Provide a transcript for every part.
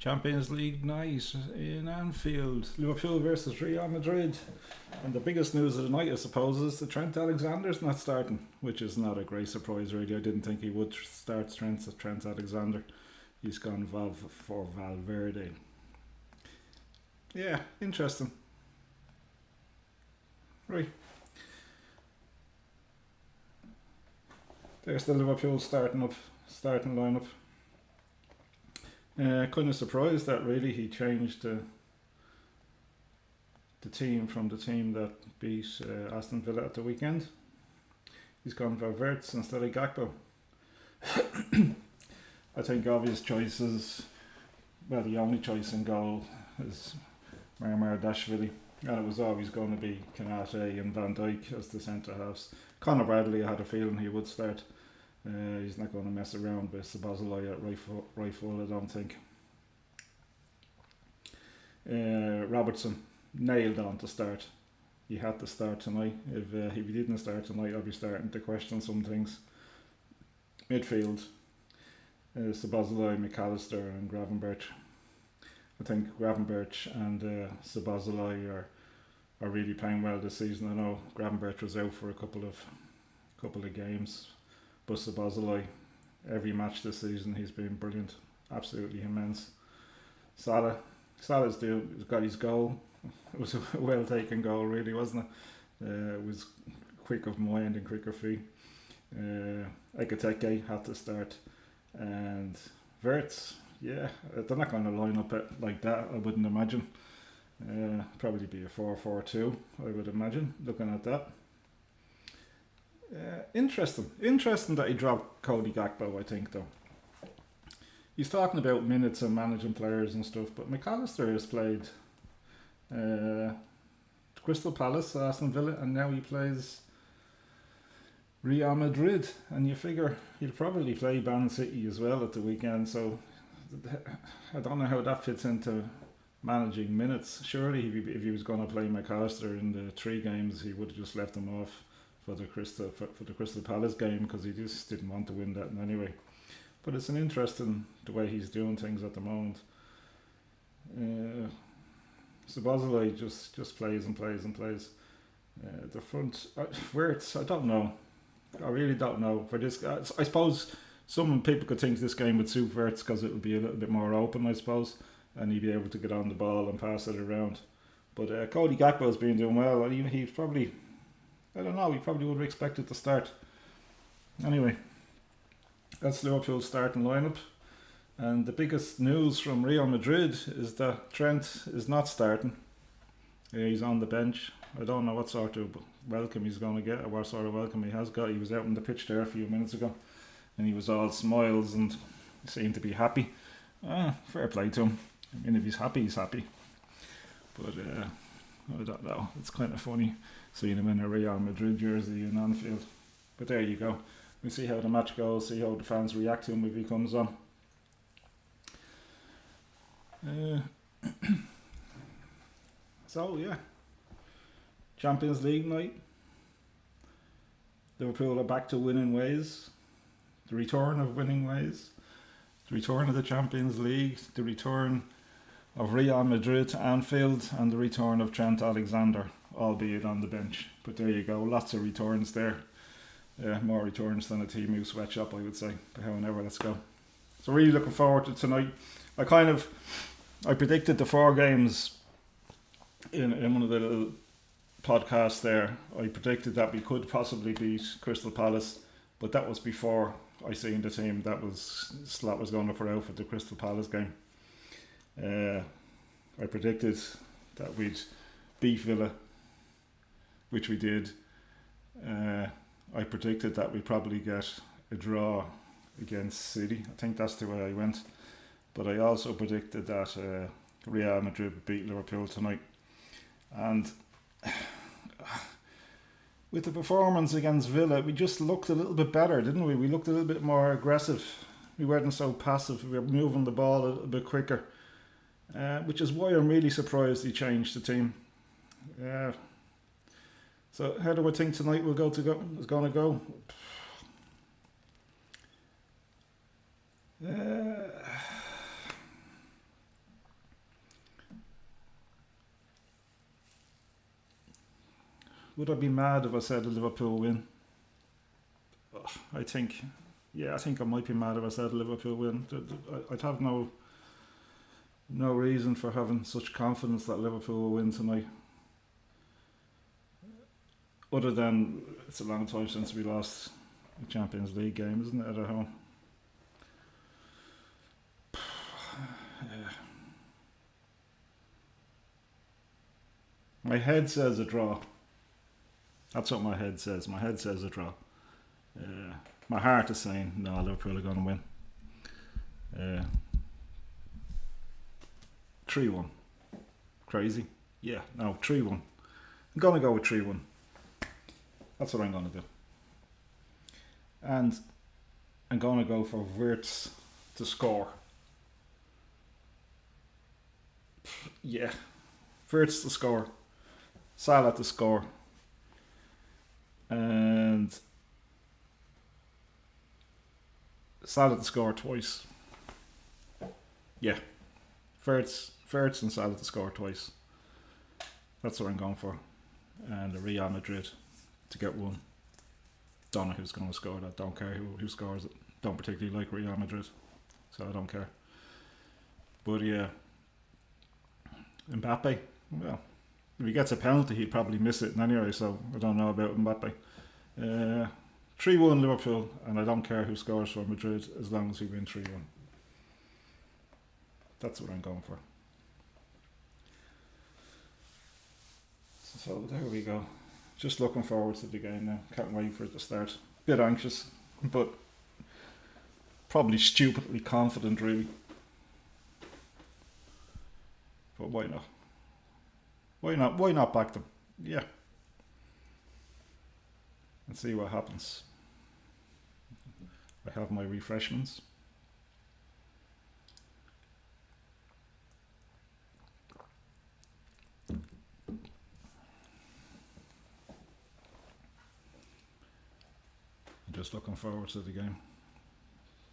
Champions League night in Anfield, Liverpool versus Real Madrid. And the biggest news of the night, I suppose, is that Trent Alexander's not starting, which is not a great surprise, really. I didn't think he would start Trent Alexander. He's gone for Valverde. Yeah, interesting. Right. There's the Liverpool starting lineup. Kind of surprised that really he changed the team from the team that beat Aston Villa at the weekend. He's gone for Verts instead of Gakpo. I think obvious choices. Well, the only choice in goal is Dashvili, and it was always going to be Kanate and Van Dijk as the centre halves. Conor Bradley, I had a feeling he would start. He's not going to mess around with Sabazalai at right full, I don't think. Robertson nailed on to start. He had to start tonight. If he didn't start tonight, I'll be starting to question some things. Midfield, Sabazalai, McAllister and Gravenberch. I think Gravenberch and Sabazalai are really playing well this season. I know Gravenberch was out for a couple of games, but Sabazalai, every match this season, he's been brilliant, absolutely immense. Salah's got his goal. It was a well taken goal, really, wasn't it? It was quick of mind and quick of feet. Ekateke had to start, and Verts, yeah, they're not going to line up it like that, I wouldn't imagine. Probably be a 4-4-2, I would imagine, looking at that. Interesting that he dropped Cody Gakpo, I think, though. He's talking about minutes and managing players and stuff, but McAllister has played Crystal Palace, Aston Villa, and now he plays Real Madrid, and you figure he'll probably play Man City as well at the weekend, so I don't know how that fits into managing minutes. Surely if he was going to play McAllister in the 3 games, he would have just left him off for the Crystal Palace game, because he just didn't want to win that anyway. But it's an interesting the way he's doing things at the moment. Sabazalai just plays and plays and plays. The front, where it's, I don't know. I really don't know. For this, I suppose some people could think this game would suit Verts because it would be a little bit more open, I suppose, and he'd be able to get on the ball and pass it around. But Cody Gakpo's been doing well. He's probably, I don't know, he probably would have expected to start. Anyway, that's Liverpool's starting lineup. And the biggest news from Real Madrid is that Trent is not starting. He's on the bench. I don't know what sort of welcome he's going to get, or what sort of welcome he has got. He was out on the pitch there a few minutes ago, and he was all smiles and seemed to be happy. Fair play to him. I mean, if he's happy, he's happy. But I don't know. It's kind of funny seeing him in a Real Madrid jersey in Anfield. But there you go. We'll see how the match goes, see how the fans react to him if he comes on. So, yeah. Champions League night. Liverpool are back to winning ways. The return of winning ways. The return of the Champions League. The return of Real Madrid to Anfield. And the return of Trent Alexander, albeit on the bench. But there you go. Lots of returns there. More returns than a team who sweatshop, I would say. But however, let's go. So really looking forward to tonight. I predicted the 4 games in one of the little podcasts there. I predicted that we could possibly beat Crystal Palace, but that was before I seen the team that Slot was going to put out for the Crystal Palace game. I predicted that we'd beat Villa, which we did. I predicted that we'd probably get a draw against City. I think that's the way I went. But I also predicted that Real Madrid would beat Liverpool tonight. And with the performance against Villa, we just looked a little bit better, didn't we? We looked a little bit more aggressive. We weren't so passive. We were moving the ball a little bit quicker. Which is why I'm really surprised he changed the team. So how do I think tonight is going to go? would I be mad if I said a Liverpool win? I think, I think I might be mad if I said a Liverpool win. I'd have no reason for having such confidence that Liverpool will win tonight. Other than it's a long time since we lost a Champions League game, isn't it, at home? My head says a draw. That's what my head says. My head says a draw. My heart is saying, no, Liverpool are going to win. 3-1. Crazy? Yeah, no, 3-1. I'm going to go with 3-1. That's what I'm going to do. And I'm going to go for Wirtz to score. Yeah, Wirtz to score. Salah to score. And Salah to score twice. Yeah. Wirtz and Salah to score twice. That's what I'm going for. And the Real Madrid to get one. Don't know who's going to score that. Don't care who scores it. Don't particularly like Real Madrid, so I don't care. But yeah, Mbappe, well, if he gets a penalty, he'd probably miss it anyway, so I don't know about Mbappe. 3-1 Liverpool, and I don't care who scores for Madrid as long as we win 3-1. That's what I'm going for. So there we go. Just looking forward to the game now. Can't wait for it to start. Bit anxious, but probably stupidly confident, really. But why not? Why not? Why not back them? Yeah. And see what happens. I have my refreshments. Just looking forward to the game.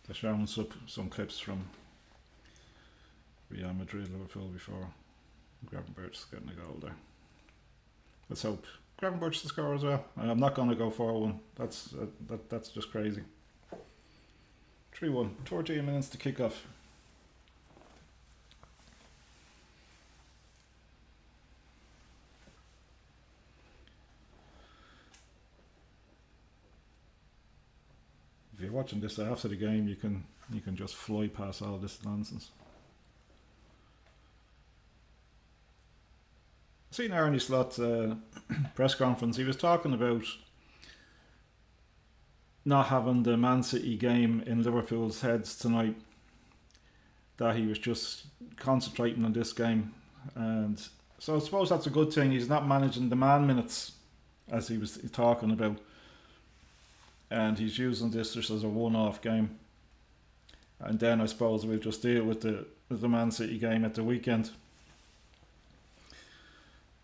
They're showing some clips from Real Madrid, Liverpool before. Gravenberch's getting a goal there. Let's hope Gravenberch to score as well. And I'm not going to go 4-1. That's just crazy. 3-1. 14 minutes to kick off. If you're watching this after the game, you can just fly past all this nonsense. I've seen Arne Slot's press conference. He was talking about not having the Man City game in Liverpool's heads tonight. That he was just concentrating on this game, and so I suppose that's a good thing. He's not managing the man minutes as he was talking about. And he's using this just as a one-off game. And then I suppose we'll just deal with the Man City game at the weekend.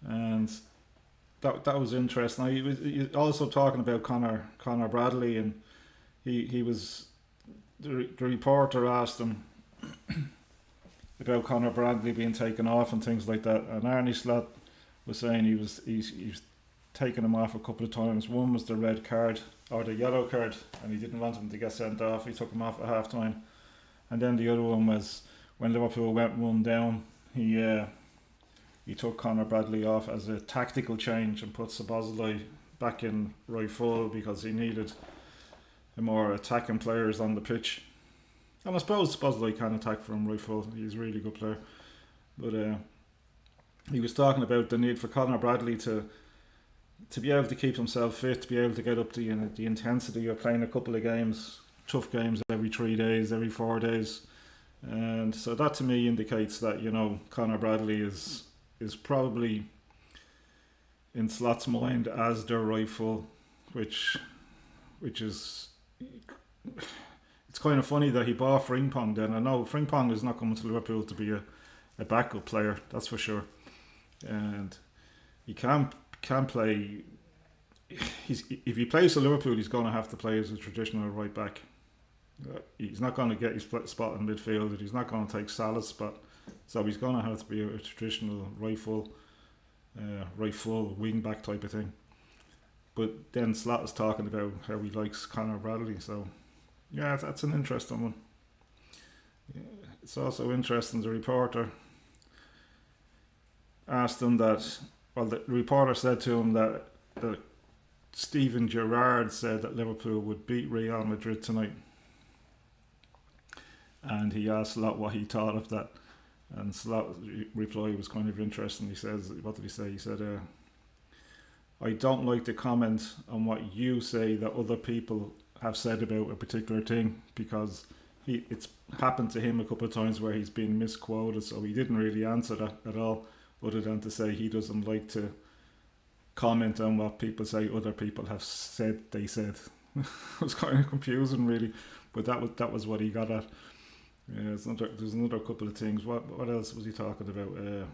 And that was interesting. He was also talking about Conor Bradley, and he was the reporter asked him about Conor Bradley being taken off and things like that. And Arne Slot was saying he's taken him off a couple of times. One was the red card or the yellow card, and he didn't want him to get sent off. He took him off at half time. And then the other one was when Liverpool went 1 down, he took Conor Bradley off as a tactical change and put Szoboszlai back in right full because he needed more attacking players on the pitch. And I suppose Szoboszlai can attack from right full. He's a really good player. But he was talking about the need for Conor Bradley to be able to keep himself fit, to be able to get up to the intensity of playing a couple of games, tough games every 3 days, every 4 days. And so that to me indicates that, Conor Bradley is probably in Slot's mind as their rightful, which is, it's kind of funny that he bought Frimpong then. I know Frimpong is not coming to Liverpool to be a backup player, that's for sure. And he can play. If he plays for Liverpool, he's going to have to play as a traditional right back. He's not going to get his spot in midfield. He's not going to take Salah's spot. So he's going to have to be a traditional right full wing back type of thing. But then Slot is talking about how he likes Conor Bradley. So yeah, that's an interesting one. Yeah, it's also interesting. The reporter asked him that. Well, the reporter said to him that Steven Gerrard said that Liverpool would beat Real Madrid tonight, and he asked Slot what he thought of that. And Slot's reply was kind of interesting. He says, "What did he say?" He said, "I don't like to comment on what you say that other people have said about a particular thing, because it's happened to him a couple of times where he's been misquoted, so he didn't really answer that at all, other than to say he doesn't like to comment on what people say other people have said they said." It was kind of confusing, really, but that was what he got at. Yeah, there's another couple of things. What else was he talking about?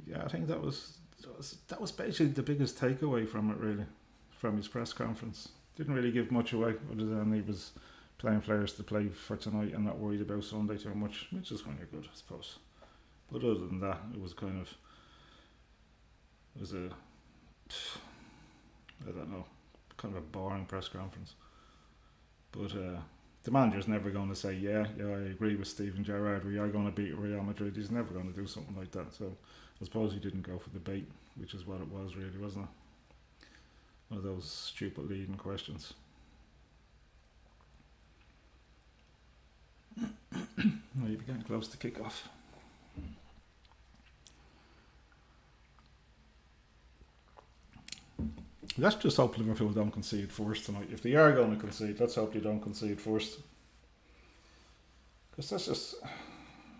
Yeah, I think that was basically the biggest takeaway from it, really, from his press conference. Didn't really give much away, other than he was playing players to play for tonight and not worried about Sunday too much, which is kind of good, I suppose. But other than that, it was I don't know, kind of a boring press conference. But the manager's never going to say, yeah, I agree with Steven Gerrard, we are going to beat Real Madrid. He's never going to do something like that. So I suppose he didn't go for the bait, which is what it was, really, wasn't it? One of those stupid leading questions. You'll be getting close to kick off. Let's just hope Liverpool don't concede first tonight. If they are going to concede, let's hope they don't concede first. Because that's just...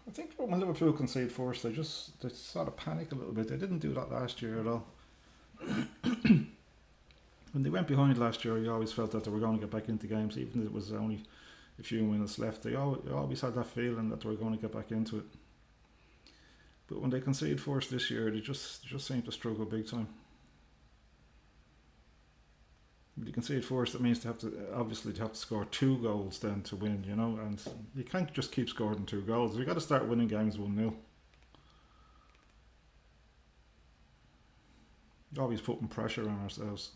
I think when Liverpool concede first, they sort of panic a little bit. They didn't do that last year at all. When they went behind last year, you always felt that they were going to get back into games, even if it was only a few minutes left. They always had that feeling that they were going to get back into it. But when they concede first this year, they just seem to struggle big time. If you concede first, that means they have to score 2 goals then to win, and you can't just keep scoring 2 goals. We've got to start winning games 1-0. Always putting pressure on ourselves.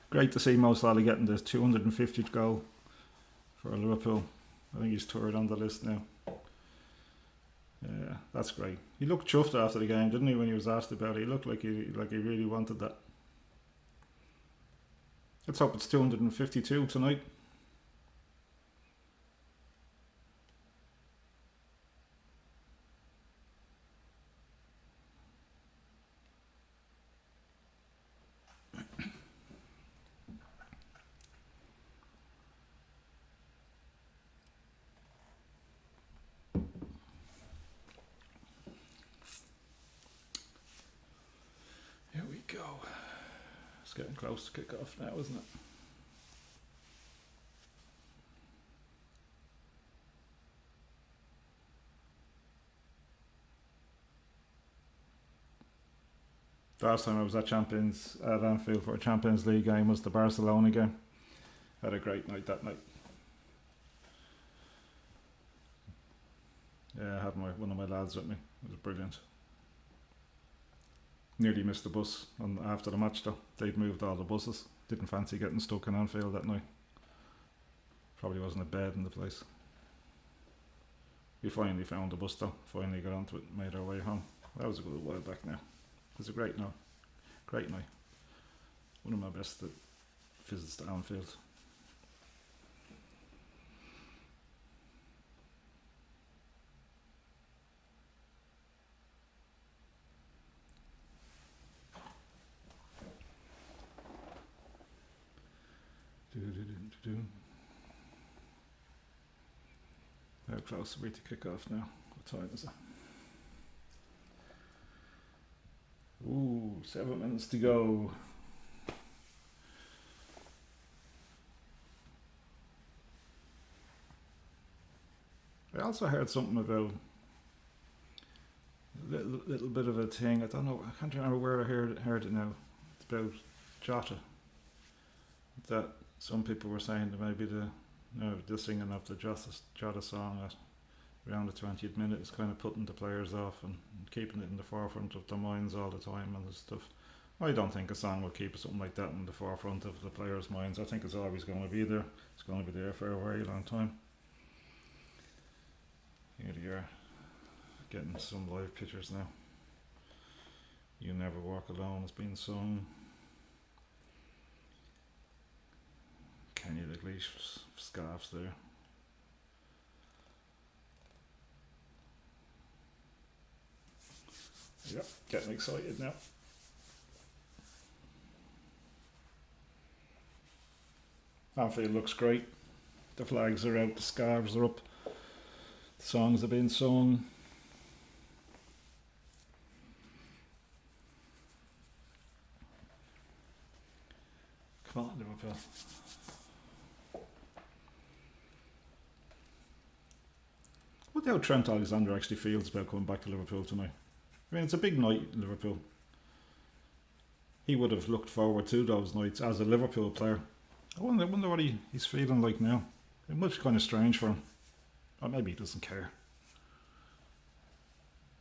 Great to see Mo Salah getting the 250th goal for Liverpool. I think he's third on the list now. Yeah, that's great. He looked chuffed after the game, didn't he, when he was asked about it? He looked like he really wanted that. Let's hope it's 252 tonight. Here we go. It's getting close to kick off now, isn't it? The last time I was at Anfield for a Champions League game was the Barcelona game. Had a great night that night. Yeah, I had one of my lads with me. It was brilliant. Nearly missed the bus after the match though. They'd moved all the buses. Didn't fancy getting stuck in Anfield that night. Probably wasn't a bed in the place. We finally found the bus though. Finally got onto it, made our way home. That was a good while back now. It was a great night. Great night. One of my best visits to Anfield. How close are we to kick off now? What time is it? Ooh, 7 minutes to go. I also heard something about a little bit of a thing. I don't know. I can't remember where I heard it now. It's about Jota. That some people were saying that maybe No, the singing of the Jota song at around the 20th minute is kind of putting the players off and keeping it in the forefront of their minds all the time and stuff. I don't think a song will keep something like that in the forefront of the players' minds. I think it's always going to be there. It's going to be there for a very long time. Here you are, getting some live pictures now. You Never Walk Alone has been sung. Kenny Dalglish scarves there. Yep, getting excited now. Anfield looks great. The flags are out, the scarves are up, the songs have been sung. Come on, Liverpool. What how Trent Alexander actually feels about coming back to Liverpool tonight. I mean, it's a big night in Liverpool. He would have looked forward to those nights as a Liverpool player. I wonder what he's feeling like now. It must be kind of strange for him. Or maybe he doesn't care.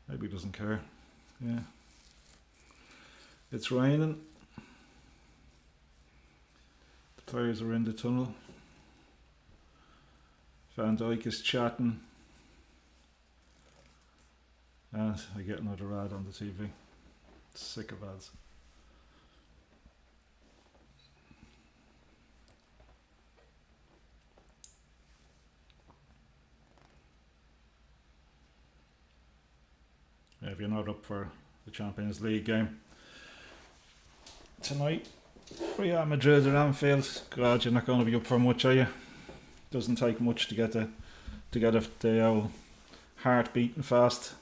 Maybe he doesn't care. Yeah. It's raining. The players are in the tunnel. Van Dijk is chatting. And I get another ad on the TV. Sick of ads. If you're not up for the Champions League game tonight, Real Madrid or Anfield, God, you're not going to be up for much, are you? Doesn't take much to get the old heart beating fast.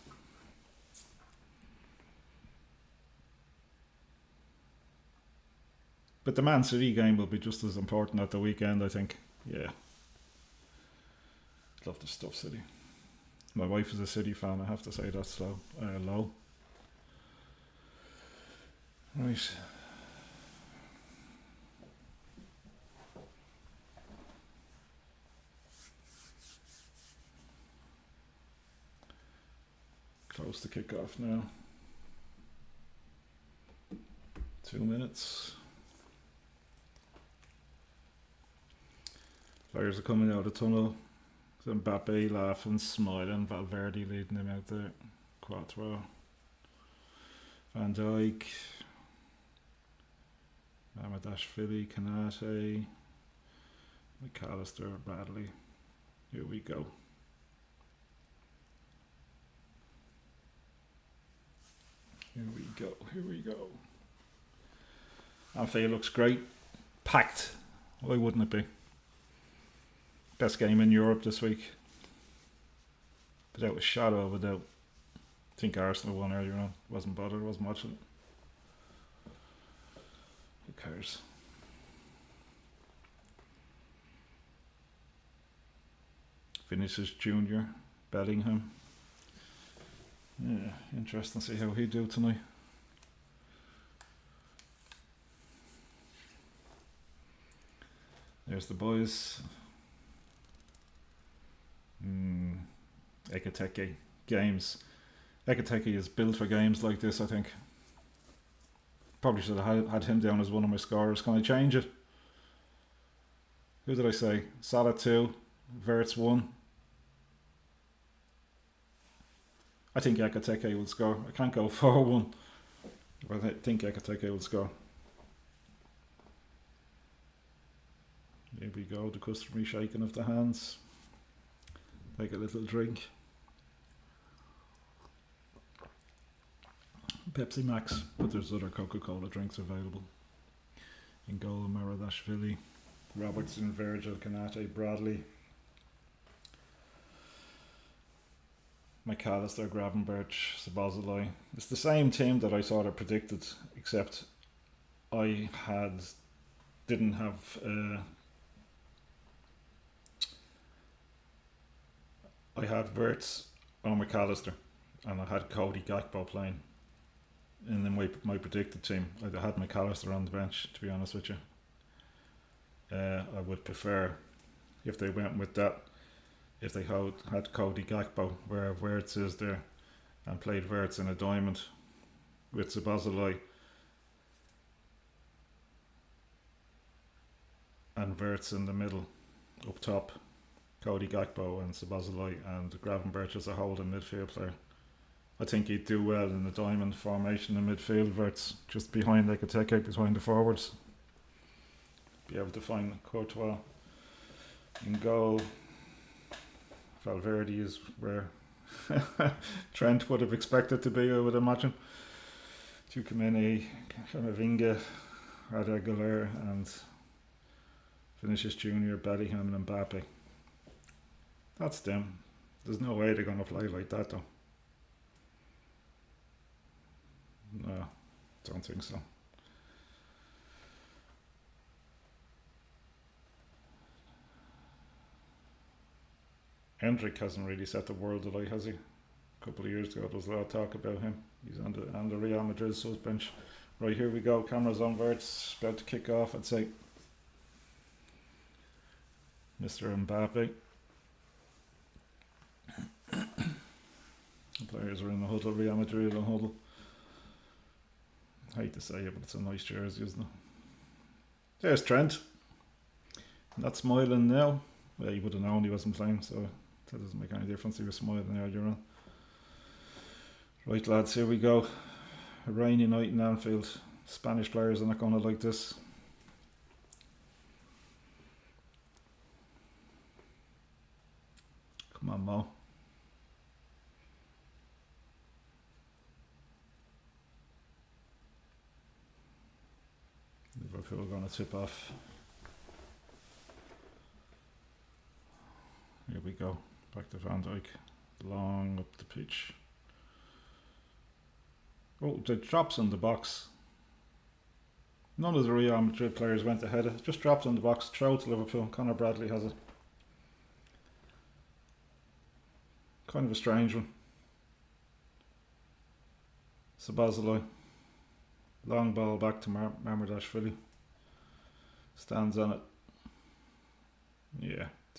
But the Man City game will be just as important at the weekend, I think. Yeah. Love the stuff, City. My wife is a City fan, I have to say that's low. Right. Close to kick off now. 2 minutes. Players are coming out of the tunnel. Mbappe laughing, smiling. Valverde leading him out there. Quattro. Van Dijk. Mamadashvili, Kanate. McAllister, Bradley. Here we go. Here we go. Anfield looks great. Packed. Why wouldn't it be? Best game in Europe this week. Without a shadow of a doubt. I think Arsenal won earlier on. Wasn't bothered, wasn't watching it. Who cares? Vinicius Jr. Bellingham. Yeah, interesting to see how he do tonight. There's the boys. Ekiteke games. Ekiteke is built for games like this, I think. Probably should have had him down as one of my scorers. Can I change it? Who did I say? Salah 2, Verts 1. I think Ekiteke will score. I can't go 4-1. But I think Ekiteke will score. Here we go, the customary shaking of the hands. Take a little drink. Pepsi Max, but there's other Coca-Cola drinks available. In goal, Maradashvili, Robertson, Virgil, Kanate, Bradley, McAllister, Gravenberch, Sabozalai. It's the same team that I sort of predicted, except I didn't have I had Wirtz on McAllister and I had Cody Gakpo playing. And then my predicted team, I had McAllister on the bench, to be honest with you. I would prefer if they went with that. If they had Cody Gakpo where Wirtz is there and played Wirtz in a diamond with Szoboszlai and Wirtz in the middle up top, Cody Gakpo and Szoboszlai and Gravenberch as a holding midfield player. I think he'd do well in the diamond formation in midfield, Wirtz just behind Ekiteke, behind the forwards. Be able to find Courtois in goal. Valverde is where Trent would have expected to be, I would imagine. Tchouaméni, Camavinga, Arda Güler and Vinicius Junior, Bellingham and Mbappe. That's them. There's no way they're going to play like that though. No, don't think so. Hendrick hasn't really set the world alight, has he? A couple of years ago there was a lot of talk about him. He's on the Real Madrid subs bench. Right, here we go. Cameras on Wirtz, about to kick off, I'd say. Mr. Mbappe. The players are in the huddle, Real Madrid in the huddle. I hate to say it, but it's a nice jersey, isn't it? There's Trent. Not smiling now. Well, you would have known he wasn't playing, so that doesn't make any difference. He was smiling earlier on. Right, lads, here we go. A rainy night in Anfield. Spanish players are not going to like this. Come on, Mo. Liverpool are going to tip off. Here we go. Back to Van Dijk. Long up the pitch. Oh, the drops in the box. None of the Real Madrid players went ahead of it. Just dropped in the box. Throw to Liverpool. Conor Bradley has it. Kind of a strange one. Szoboszlai. Long ball back to Mamardashvili. Stands on it.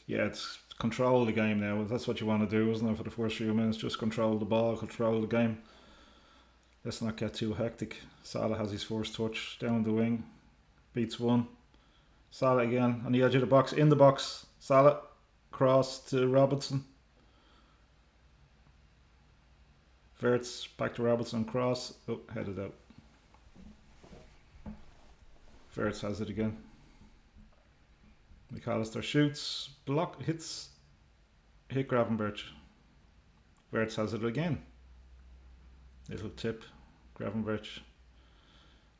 Yeah, it's control the game now. That's what you want to do, isn't it, for the first few minutes? Just control the ball, control the game. Let's not get too hectic. Salah has his first touch down the wing. Beats one. Salah again on the edge of the box. In the box. Salah. Cross to Robertson. Wirtz back to Robertson. Cross. Oh, headed out. Wirtz has it again. McAllister shoots. Block. Hit Gravenberch. Wirtz has it again. Little tip. Gravenberch.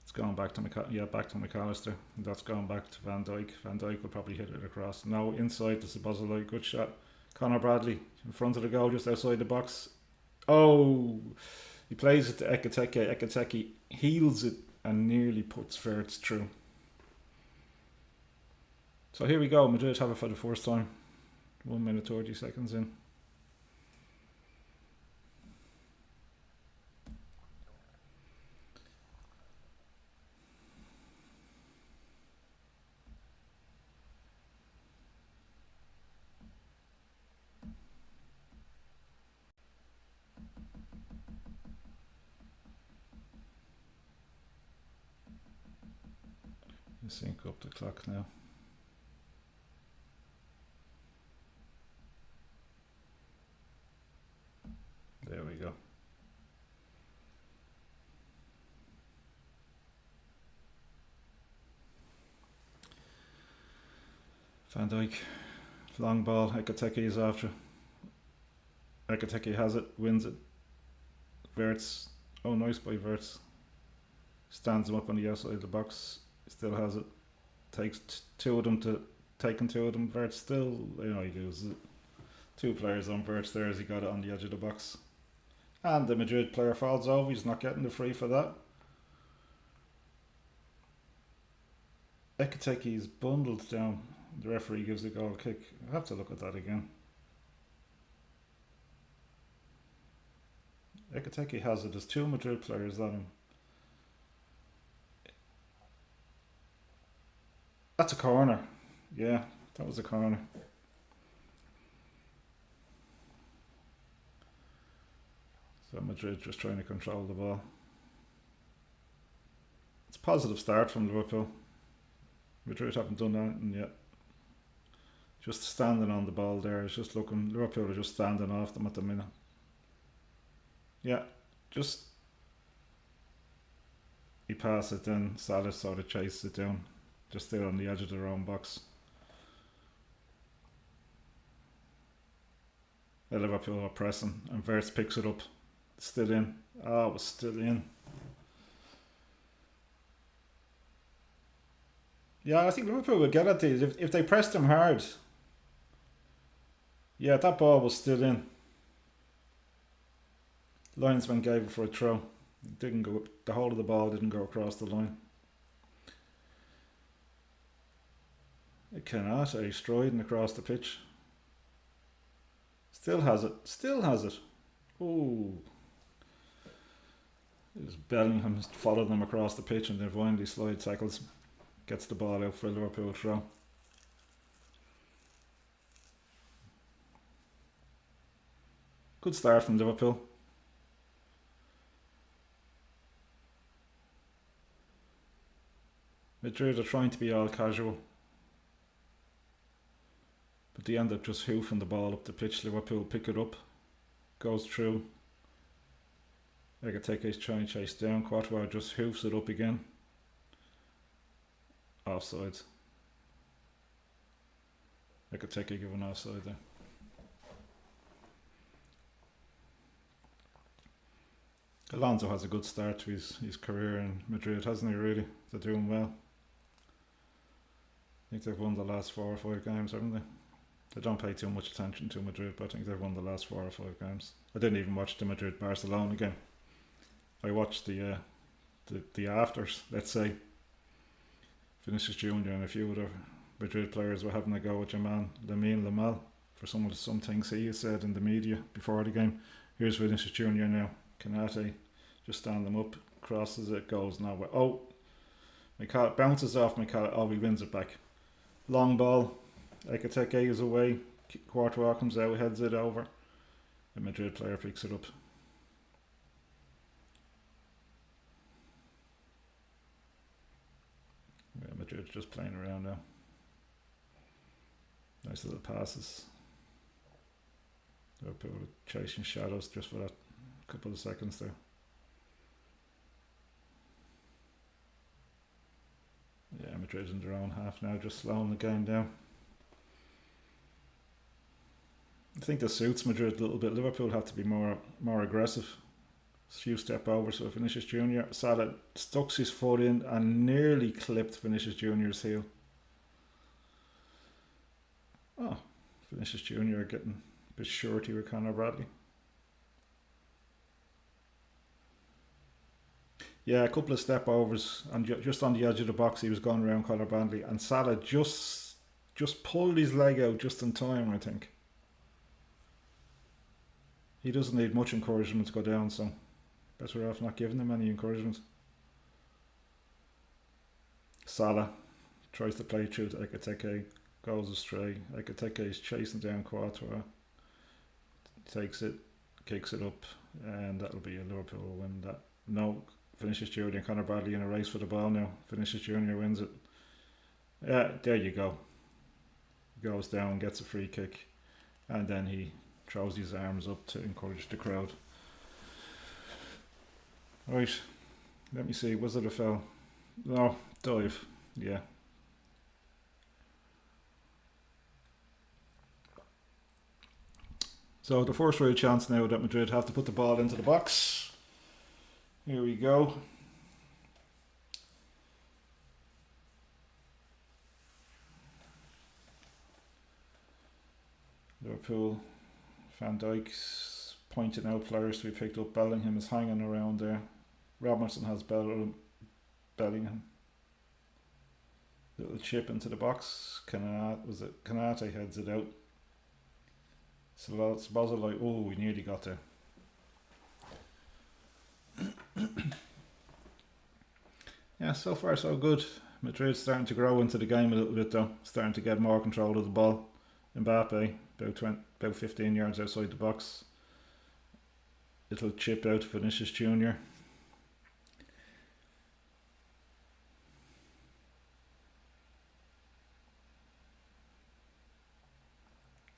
It's gone back to McAllister. And that's gone back to Van Dijk. Van Dijk will probably hit it across. Now inside to Szoboszlai. Good shot. Conor Bradley in front of the goal, just outside the box. Oh! He plays it to Ekiteke. Ekiteke heals it and nearly puts Wirtz through. So here we go. Madrid have it for the first time. 1 minute 30 seconds in. Sync up the clock now. There we go. Van Dijk, long ball. Ekiteke is after. Ekiteke has it, wins it. Wirtz, oh nice by Wirtz. Stands him up on the outside of the box. Still has it. Takes two of them. Wirtz still, he loses it. Two players on Wirtz there as he got it on the edge of the box. And the Madrid player falls over. He's not getting the free for that. Ekiteke is bundled down. The referee gives a goal kick. I have to look at that again. Ekiteke has it. There's two Madrid players on him. That's a corner. Yeah, that was a corner. Madrid just trying to control the ball. It's a positive start from Liverpool. Madrid haven't done anything yet. Just standing on the ball there. It's just looking, Liverpool are just standing off them at the minute. Yeah, just he passed it, then Salah sort of chased it down, just still on the edge of their own box. Liverpool are pressing, and Verts picks it up. Still in. Oh, it was still in. Yeah, I think Liverpool will get at these if they press them hard. Yeah, that ball was still in. Linesman gave it for a throw. It didn't go. The whole of the ball didn't go across the line. It cannot. Striding across the pitch. Still has it. Still has it. Ooh. It was Bellingham followed them across the pitch and then finally slide tackles. Gets the ball out for a Liverpool throw. Good start from Liverpool. Madrid are trying to be all casual, but they end up just hoofing the ball up the pitch. Liverpool pick it up, goes through. Eketeke's trying to chase down. Courtois just hoofs it up again. Offside. Eketeke given offside there. Alonso has a good start to his career in Madrid, hasn't he, really? They're doing well. I think they've won the last 4 or 5 games, haven't they? I don't pay too much attention to Madrid, but I think they've won the last 4 or 5 games. I didn't even watch the Madrid-Barcelona game. I watched the afters, let's say. Vinicius Junior and a few other Madrid players were having a go at your man, Lamine Yamal, for some things he said in the media before the game. Here's Vinicius Junior now. Kanate just stand them up, crosses it, goes nowhere. Oh, Mikal bounces off Mikal. Oh, he wins it back. Long ball. Eketeke is away. Courtois comes out, heads it over. The Madrid player picks it up. Yeah, Madrid's just playing around now. Nice little passes. Liverpool chasing shadows just for that couple of seconds there. Yeah, Madrid in their own half now, just slowing the game down. I think this suits Madrid a little bit. Liverpool have to be more aggressive. A few step over, so Vinicius Junior. Salah stuck his foot in and nearly clipped Vinicius Junior's heel. Oh, Vinicius Junior getting a bit shorty with Conor Bradley. Yeah, a couple of step overs and just on the edge of the box he was going around Conor Bradley, and Salah just pulled his leg out just in time, I think. He doesn't need much encouragement to go down, so better off not giving him any encouragement. Salah tries to play through to Eketeke, goes astray. Eketeke is chasing down Courtois, takes it, kicks it up, and that'll be a Liverpool win. That no, Vinicius Junior and Conor Bradley in a race for the ball now. Vinicius Junior wins it. Yeah, there you go. Goes down, gets a free kick, and then he throws his arms up to encourage the crowd. Right, let me see, was it a foul? No, dive, yeah. So the first real chance now that Madrid have to put the ball into the box. Here we go. Liverpool, Van Dijk's pointing out players to be picked up. Bellingham is hanging around there. Robertson has Bellingham. Little chip into the box. Kanate heads it out. So it's like, oh, we nearly got there. Yeah, so far so good. Madrid's starting to grow into the game a little bit though. Starting to get more control of the ball. Mbappe, about 15 yards outside the box. little chip out to Vinicius Junior.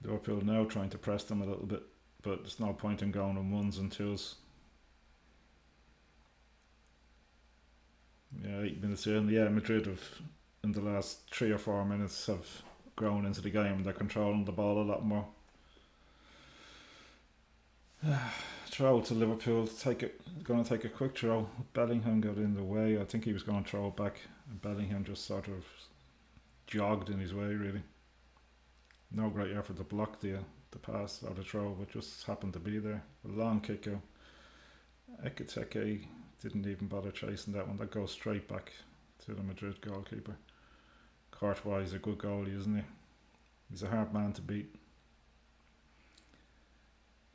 Liverpool now trying to press them a little bit, but there's no point in going on ones and twos. Yeah, 8 minutes in. Yeah, Madrid have, in the last 3 or 4 minutes, have grown into the game and they're controlling the ball a lot more. Throw to Liverpool. Going to take a quick throw. Bellingham got in the way. I think he was going to throw it back, and Bellingham just sort of jogged in his way. Really, no great effort to block the pass or the throw, but just happened to be there. A long kick out. Ekiteke didn't even bother chasing that one. That goes straight back to the Madrid goalkeeper. Courtois is a good goalie, isn't he? He's a hard man to beat.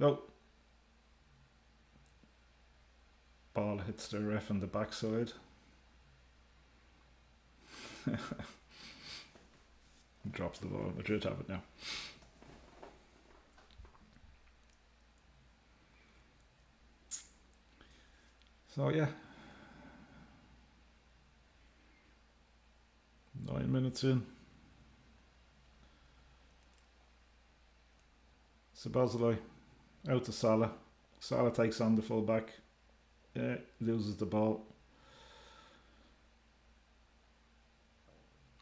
No. Ball hits the ref on the backside. Drops the ball. Madrid have it now. So yeah, 9 minutes in. Szoboszlai out to Salah. Salah takes on the full back. Yeah, loses the ball.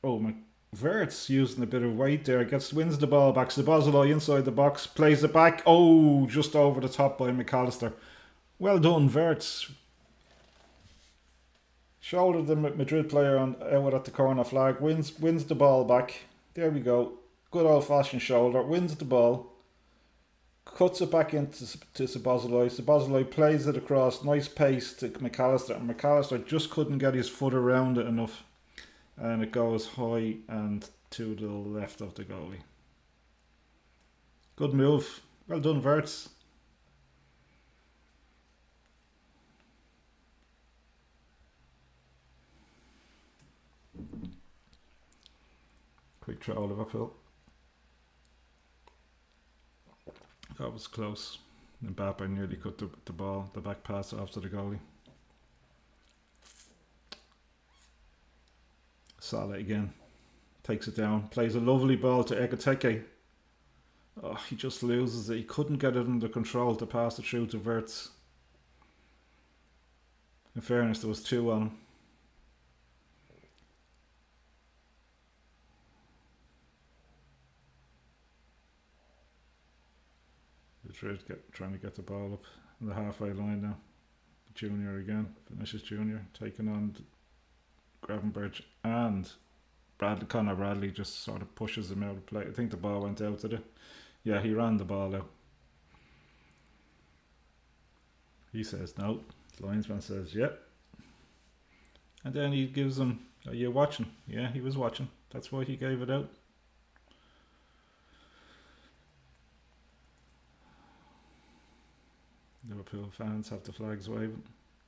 Oh my! Vert's using a bit of weight there. Wins the ball back. Szoboszlai inside the box, plays it back. Oh, just over the top by McAllister. Well done, Verts. Shouldered the Madrid player out at the corner flag. Wins the ball back. There we go. Good old fashioned shoulder. Wins the ball. Cuts it back into Szoboszlai. Szoboszlai plays it across. Nice pace to McAllister. And McAllister just couldn't get his foot around it enough. And it goes high and to the left of the goalie. Good move. Well done, Verts. Quick throw, Liverpool. That was close. Mbappe nearly cut the ball, the back pass off to the goalie. Salah again. Takes it down. Plays a lovely ball to Ekiteke. Oh, he just loses it. He couldn't get it under control to pass it through to Verts. In fairness, there was 2 on him. Madrid trying to get the ball up in the halfway line now. Junior again. Vinicius Junior taking on Gravenberch, and Conor Bradley just sort of pushes him out of play. I think the ball went out, did it? Yeah, he ran the ball out. He says no. The linesman says yep. And then he gives him, are you watching? Yeah, he was watching. That's why he gave it out. Liverpool fans have the flags waving.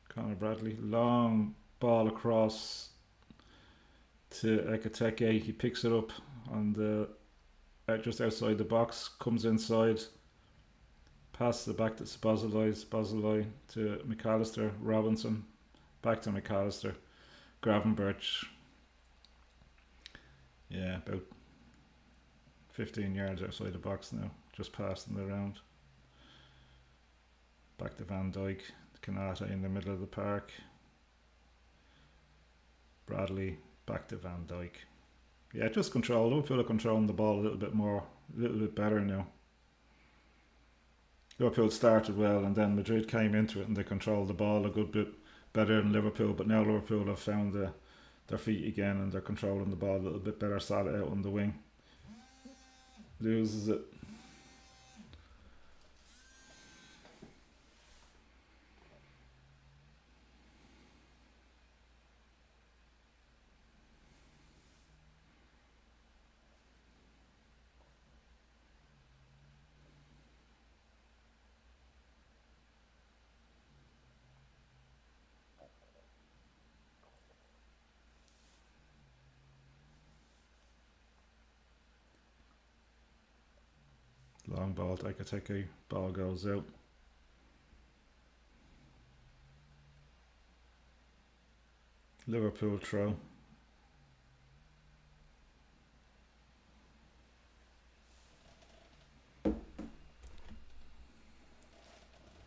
Conor Bradley, long ball across to Ekiteke. He picks it up on the just outside the box, comes inside, passes it back to Szoboszlai to McAllister, Robinson, back to McAllister, Gravenberch. Yeah, about 15 yards outside the box now, just passing it around. Back to Van Dijk, Kanata in the middle of the park. Bradley, back to Van Dijk. Yeah, just control. Liverpool are controlling the ball a little bit more, a little bit better now. Liverpool started well and then Madrid came into it and they controlled the ball a good bit better than Liverpool, but now Liverpool have found their feet again and they're controlling the ball a little bit better. Salah out on the wing. Loses it. Long ball, Ekiteke, ball goes out. Liverpool throw.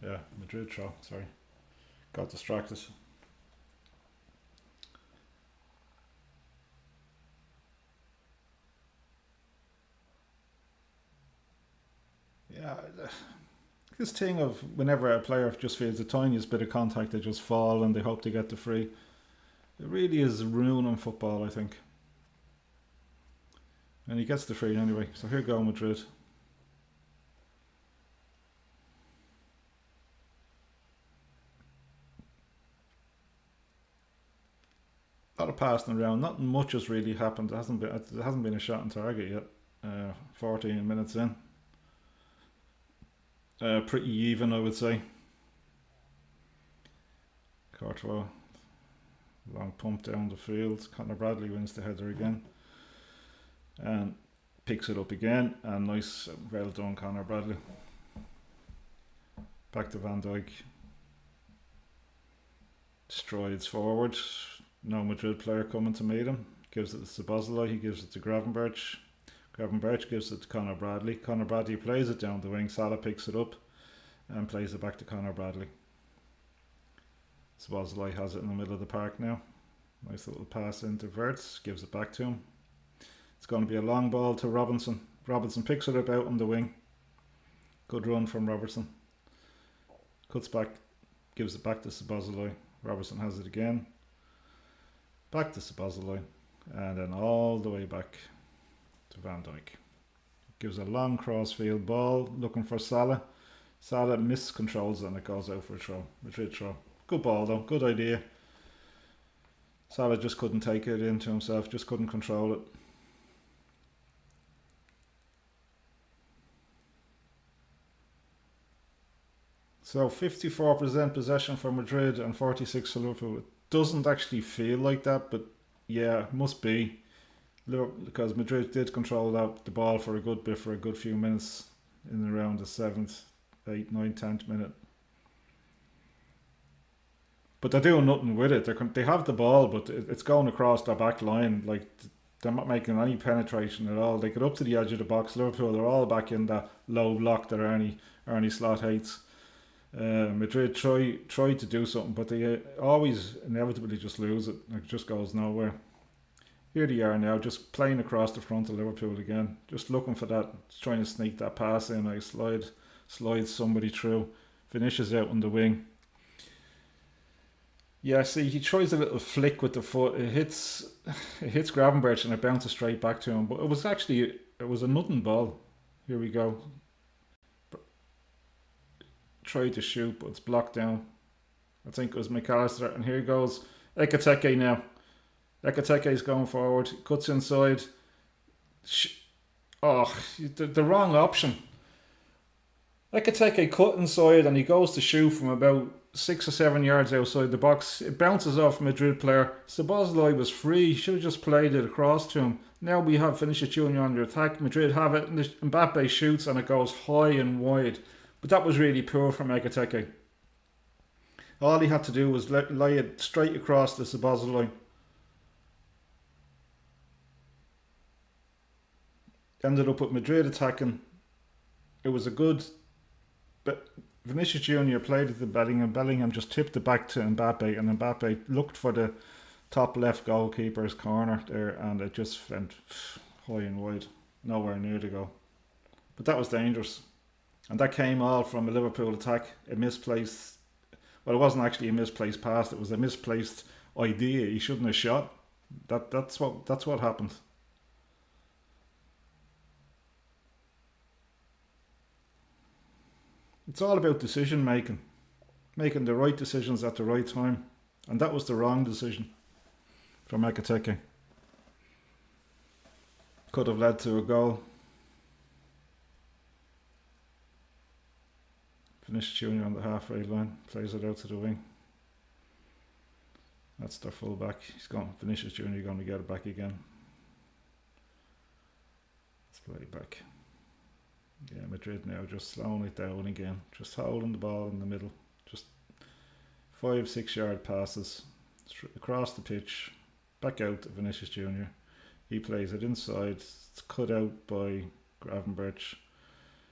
Yeah, Madrid throw, sorry. Got distracted. Yeah, this thing of whenever a player just feels the tiniest bit of contact, they just fall and they hope to get the free. It really is ruining football, I think. And he gets the free anyway. So here go Madrid. A lot of passing around. Not much has really happened. There hasn't been a shot on target yet. 14 minutes in. Pretty even, I would say. Courtois, long pump down the field. Conor Bradley wins the header again. And picks it up again. And nice, well done, Conor Bradley. Back to Van Dijk. Strides forward. No Madrid player coming to meet him. Gives it to Szoboszlai. He gives it to Gravenberch. Gravenberch gives it to Conor Bradley. Conor Bradley plays it down the wing. Salah picks it up and plays it back to Conor Bradley. Szoboszlai has it in the middle of the park now. Nice little pass into Wirtz. Gives it back to him. It's going to be a long ball to Robinson. Robinson picks it up out on the wing. Good run from Robertson. Cuts back. Gives it back to Szoboszlai. Robertson has it again. Back to Szoboszlai. And then all the way back to Van Dijk. Gives a long crossfield ball, looking for Salah. Salah miscontrols it and it goes out for a throw. Madrid throw. Good ball though, good idea. Salah just couldn't take it into himself, just couldn't control it. So 54% possession for Madrid and 46% for Liverpool. It doesn't actually feel like that, but yeah, it must be. Because Madrid did control the ball for a good bit, for a good few minutes in around the 7th, 8th, 9th, 10th minute. But they're doing nothing with it. They have the ball, but it's going across their back line. Like, they're not making any penetration at all. They get up to the edge of the box. Liverpool, they're all back in that low block that Arnie Slot hates. Madrid try to do something, but they always inevitably just lose it. It just goes nowhere. Here they are now, just playing across the front of Liverpool again. Just looking for that, trying to sneak that pass in. I slides somebody through. Finishes out on the wing. Yeah, see, he tries a little flick with the foot. It hits Gravenberch and it bounces straight back to him. But it was a nothing ball. Here we go. Tried to shoot, but it's blocked down. I think it was McAllister. And here goes Ekitike now. Ekitike is going forward, cuts inside. The wrong option. Ekitike cut inside and he goes to shoot from about 6 or 7 yards outside the box. It bounces off a Madrid player. Szoboszlai was free, should have just played it across to him. Now we have Vinicius Junior under attack. Madrid have it, and Mbappe shoots and it goes high and wide. But that was really poor from Ekitike. All he had to do was lay it straight across the Szoboszlai. Ended up with Madrid attacking. It was a good, but Vinicius Junior played it to Bellingham. Bellingham just tipped it back to Mbappe, and Mbappe looked for the top left goalkeeper's corner there, and it just went high and wide, nowhere near to go. But that was dangerous, and that came all from a Liverpool attack. A misplaced, well, it wasn't actually a misplaced pass. It was a misplaced idea. He shouldn't have shot. That's what happened. It's all about decision making the right decisions at the right time, and that was the wrong decision from Ekitike. Could have led to a goal. Vinicius Junior on the halfway line, plays it out to the wing. That's their full back. Vinicius Junior going to get it back again. Let's play it back. Yeah, Madrid now just slowing it down again. Just holding the ball in the middle. Just 5-6 yard passes. across the pitch, back out to Vinicius Junior. He plays it inside. It's cut out by Gravenberch.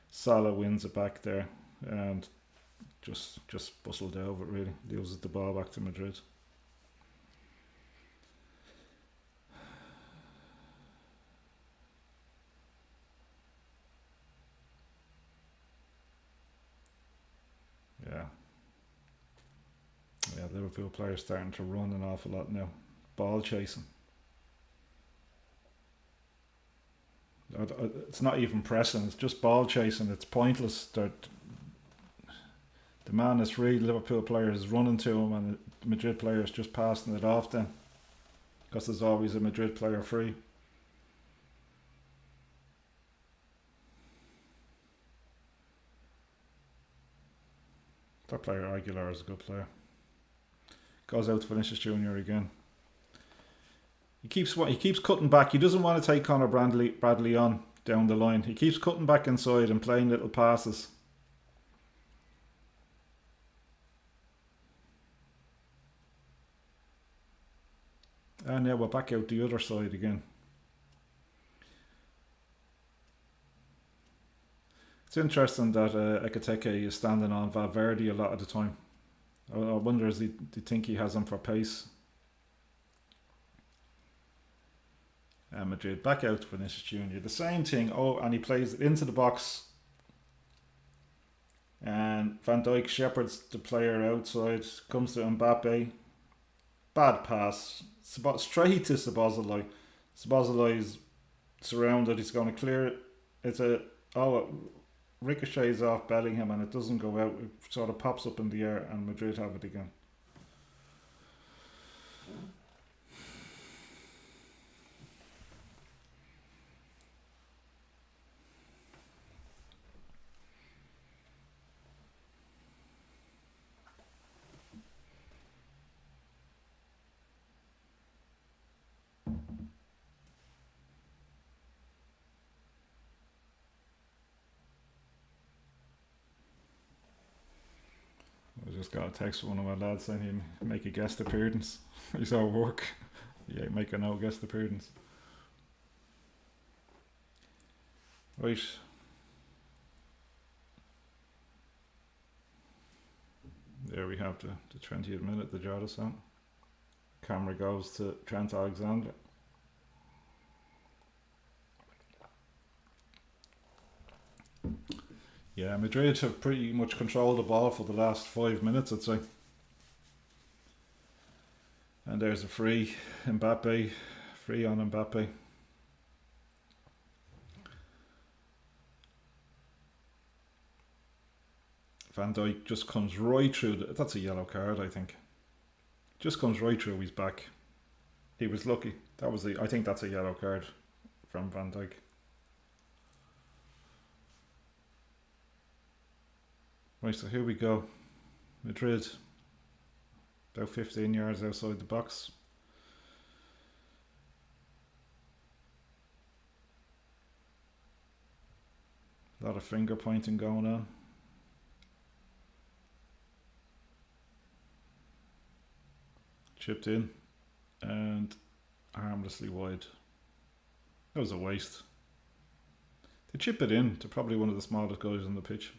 Salah wins it back there and just bustled out of it really. Loses the ball back to Madrid. Yeah, Liverpool players starting to run an awful lot now. Ball chasing. It's not even pressing, it's just ball chasing. It's pointless. The man is free, Liverpool players is running to him, and the Madrid player is just passing it off then. Because there's always a Madrid player free. That player, Aguilar, is a good player. Goes out to Vinicius Junior again. He keeps cutting back. He doesn't want to take Conor Bradley on down the line. He keeps cutting back inside and playing little passes. And now we're back out the other side again. It's interesting that Ekiteke is standing on Valverde a lot of the time. I wonder, do you think he has him for pace? And Madrid back out to Vinicius Junior. The same thing. Oh, and he plays it into the box. And Van Dijk shepherds the player outside. Comes to Mbappe. Bad pass. Straight to Szoboszlai. Szoboszlai is surrounded. He's going to clear it. It ricochets off Bellingham and it doesn't go out. It sort of pops up in the air and Madrid have it again. I just got a text from one of my lads saying he'd make a guest appearance. He's at work. Yeah, make a no guest appearance. Right. There we have the 20th minute, the Jota song. Camera goes to Trent Alexander. Yeah, Madrid have pretty much controlled the ball for the last 5 minutes, I'd say. And there's a free on Mbappe. Van Dijk just comes right through. That's a yellow card, I think. Just comes right through his back. He was lucky. I think that's a yellow card from Van Dijk. Right, so here we go. Madrid, about 15 yards outside the box. A lot of finger pointing going on. Chipped in and harmlessly wide. That was a waste. They chip it in to probably one of the smallest guys on the pitch.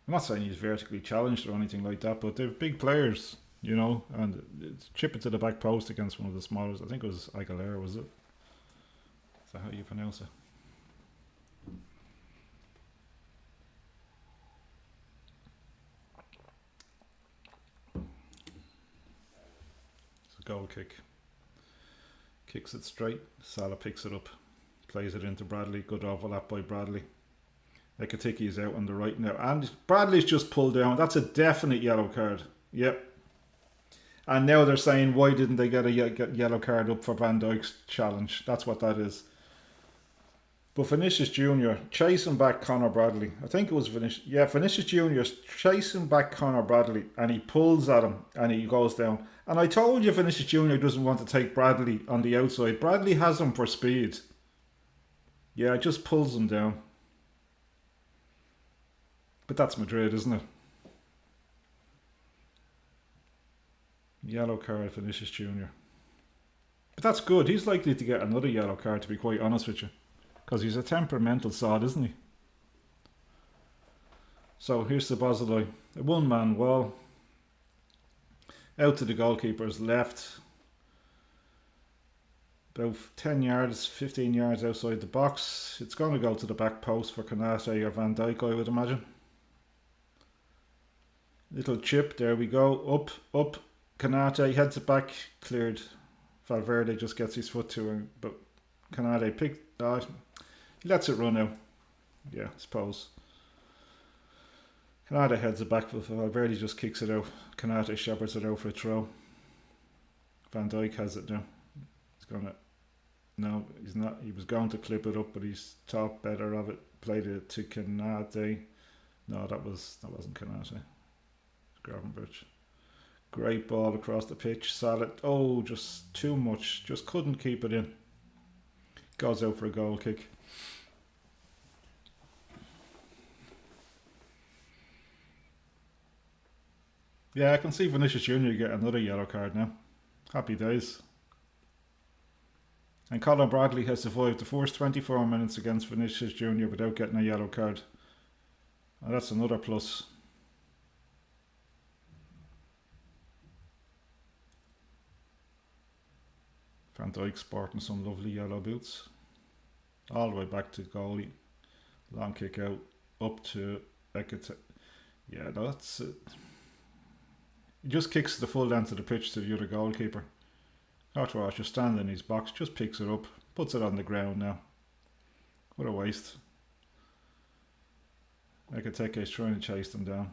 I'm not saying he's vertically challenged or anything like that, but they're big players, you know, and it's chip it to the back post against one of the smallest. I think it was Aguilera, was it? Is that how you pronounce it? It's a goal kick. Kicks it straight. Salah picks it up. Plays it into Bradley. Good overlap by Bradley. Ekiteke is out on the right now. And Bradley's just pulled down. That's a definite yellow card. Yep. And now they're saying, why didn't they get a yellow card up for Van Dijk's challenge? That's what that is. But Vinicius Junior chasing back Conor Bradley. I think it was Vinicius. Yeah, Vinicius Junior chasing back Conor Bradley. And he pulls at him and he goes down. And I told you Vinicius Junior doesn't want to take Bradley on the outside. Bradley has him for speed. Yeah, it just pulls him down. But that's Madrid, isn't it? Yellow card, Vinicius Junior. But that's good. He's likely to get another yellow card, to be quite honest with you, because he's a temperamental sod, isn't he? So here's the Basiloi. A one-man wall. Out to the goalkeeper's left. About 10 yards, 15 yards outside the box. It's going to go to the back post for Konate or Van Dijk, I would imagine. Little chip, there we go. Up, up. Konate heads it back, cleared. Valverde just gets his foot to him, but Konate picked that. He lets it run out. Yeah, I suppose. Konate heads it back, but Valverde just kicks it out. Konate shepherds it out for a throw. Van Dijk has it now. He's gonna. No, he's not. He was going to clip it up, but he's thought better of it. Played it to Konate. No, that wasn't Konate. Gravenberch. Great ball across the pitch. Solid. Oh, just too much. Just couldn't keep it in. Goes out for a goal kick. Yeah, I can see Vinicius Junior get another yellow card now. Happy days. And Colin Bradley has survived the first 24 minutes against Vinicius Junior without getting a yellow card. And that's another plus. Van Dijk sporting some lovely yellow boots. All the way back to goalie. Long kick out. Up to Ekate. Yeah, that's it. He just kicks the full length of the pitch to the other goalkeeper. Courtois just standing in his box, just picks it up, puts it on the ground now. What a waste. Ekateke is trying to chase them down.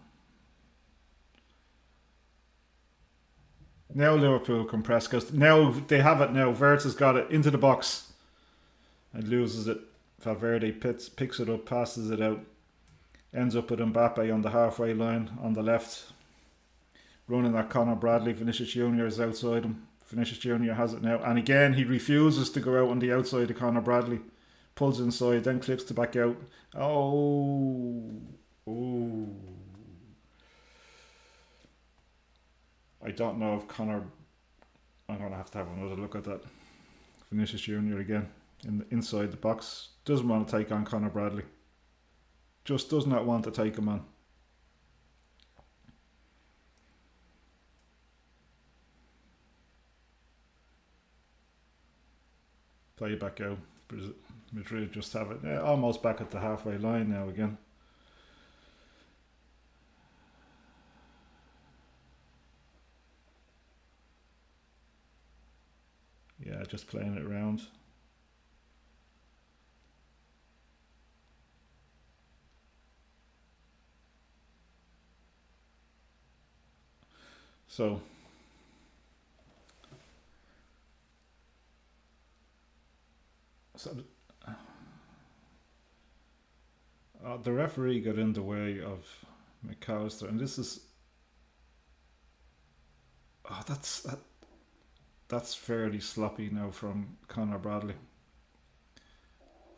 Now Liverpool can press, because now they have it now. Wirtz has got it into the box and loses it. Valverde picks it up, passes it out. Ends up with Mbappe on the halfway line on the left. Running at Conor Bradley. Vinicius Junior is outside him. Vinicius Junior has it now. And again, he refuses to go out on the outside of Conor Bradley. Pulls inside, then clips to back out. Oh. Ooh. I don't know if Conor... I'm going to have another look at that. Vinicius Junior again. Inside the box. Doesn't want to take on Conor Bradley. Just does not want to take him on. Play back out. Madrid just have it. Almost back at the halfway line now again. Yeah, just playing it around. So the referee got in the way of McAllister, and this is that's fairly sloppy now from Conor Bradley.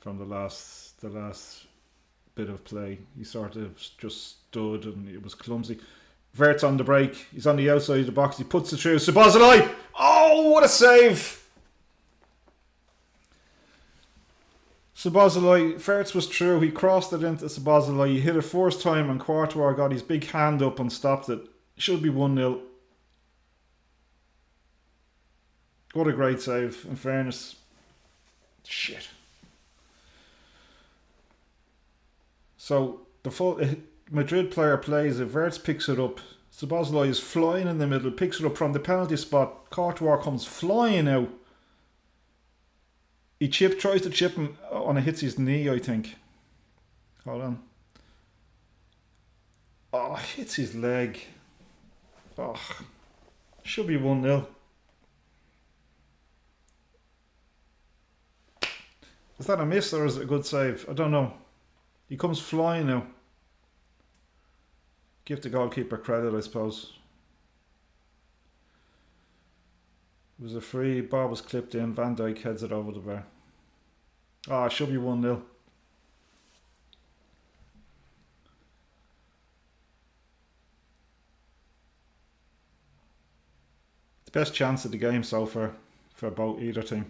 From the last bit of play, he sort of just stood and it was clumsy. Wirtz on the break. He's on the outside of the box. He puts it through. Szoboszlai! Oh, what a save! Szoboszlai, Wirtz was through. He crossed it into Szoboszlai. He hit it first time and Courtois got his big hand up and stopped it. Should be 1-0. What a great save, in fairness. Shit. So, the full Madrid player plays it. Wirtz picks it up. Szoboszlai is flying in the middle, picks it up from the penalty spot. Courtois comes flying out. He tries to chip him and it hits his knee, I think. Hold on. Oh, hits his leg. Oh, should be 1-0. Is that a miss or is it a good save? I don't know. He comes flying now. Give the goalkeeper credit, I suppose. It was a free. Ball was clipped in. Van Dijk heads it over the bar. Ah, it should be 1-0. Best chance of the game so far for both either team.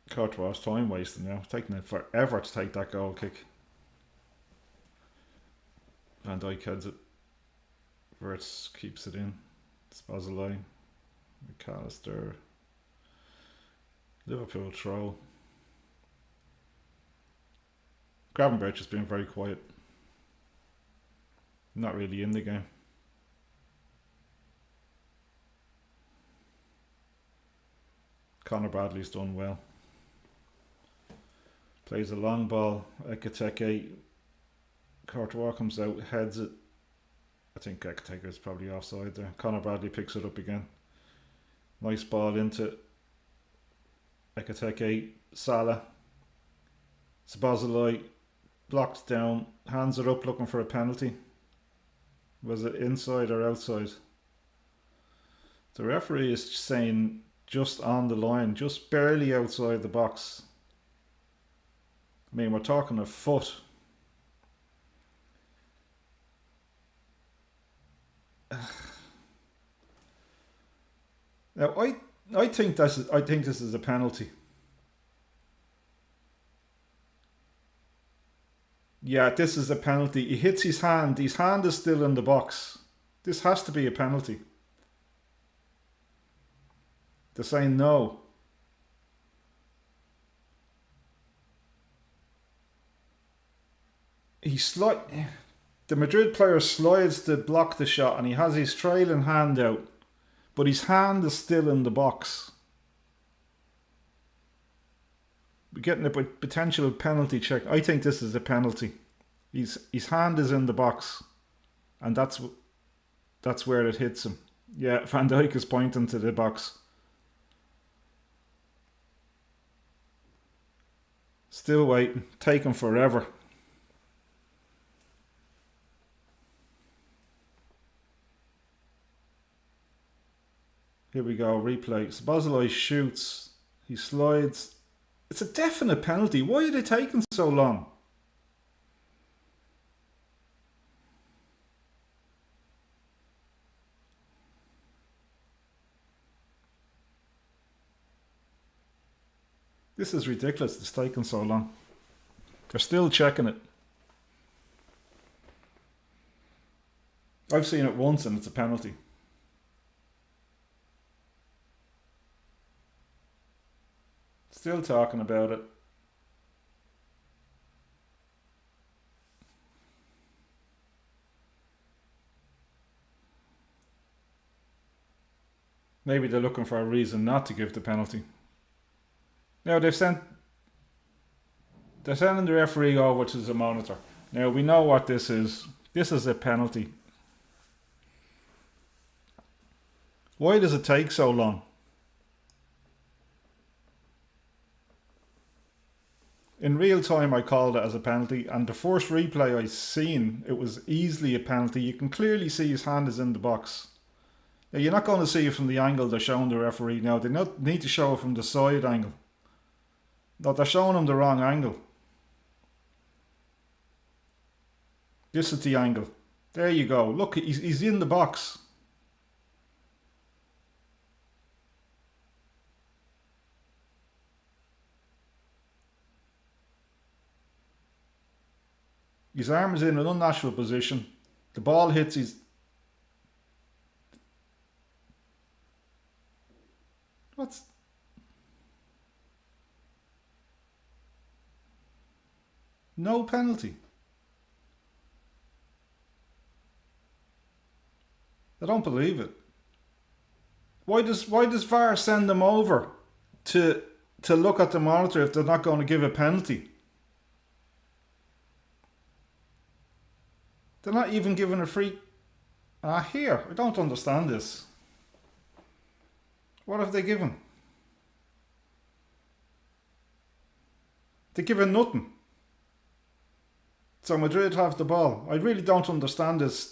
Courtois time wasting now, taking it forever to take that goal kick. Van Dijk heads it. Wirtz keeps it in. Szoboszlai, McAllister. Liverpool throw. Gravenberch has been very quiet. Not really in the game. Conor Bradley's done well. Plays a long ball. Ekitike. Courtois comes out, heads it. I think Ekitike is probably offside there. Conor Bradley picks it up again. Nice ball into Ekitike. Salah. Szoboszlai blocked down, hands it up looking for a penalty. Was it inside or outside? The referee is saying just on the line, just barely outside the box. I mean, we're talking a foot. Now, I think this is a penalty. Yeah, this is a penalty. He hits his hand. His hand is still in the box. This has to be a penalty. They're saying no. The Madrid player slides to block the shot and he has his trailing hand out, but his hand is still in the box. We're getting a potential penalty check. I think this is a penalty. His hand is in the box, and that's where it hits him. Yeah, Van Dijk is pointing to the box. Still waiting. Taking forever. Here we go, replay. Szoboszlai shoots. He slides. It's a definite penalty. Why are they taking so long? This is ridiculous. It's taking so long. They're still checking it. I've seen it once and it's a penalty. Still talking about it. Maybe they're looking for a reason not to give the penalty. Now they're sending the referee over to the monitor. Now we know what this is. This is a penalty. Why does it take so long? In real time I called it as a penalty, and the first replay I seen, it was easily a penalty. You can clearly see his hand is in the box. Now you're not going to see it from the angle they're showing the referee now. They need to show it from the side angle. No, they're showing him the wrong angle. This is the angle. There you go. Look, he's in the box. His arm is in an unnatural position. The ball hits his... What's... No penalty. I don't believe it. Why does VAR send them over to look at the monitor if they're not going to give a penalty? They're not even giving a free... here, I don't understand this. What have they given? They're giving nothing. So Madrid have the ball. I really don't understand this.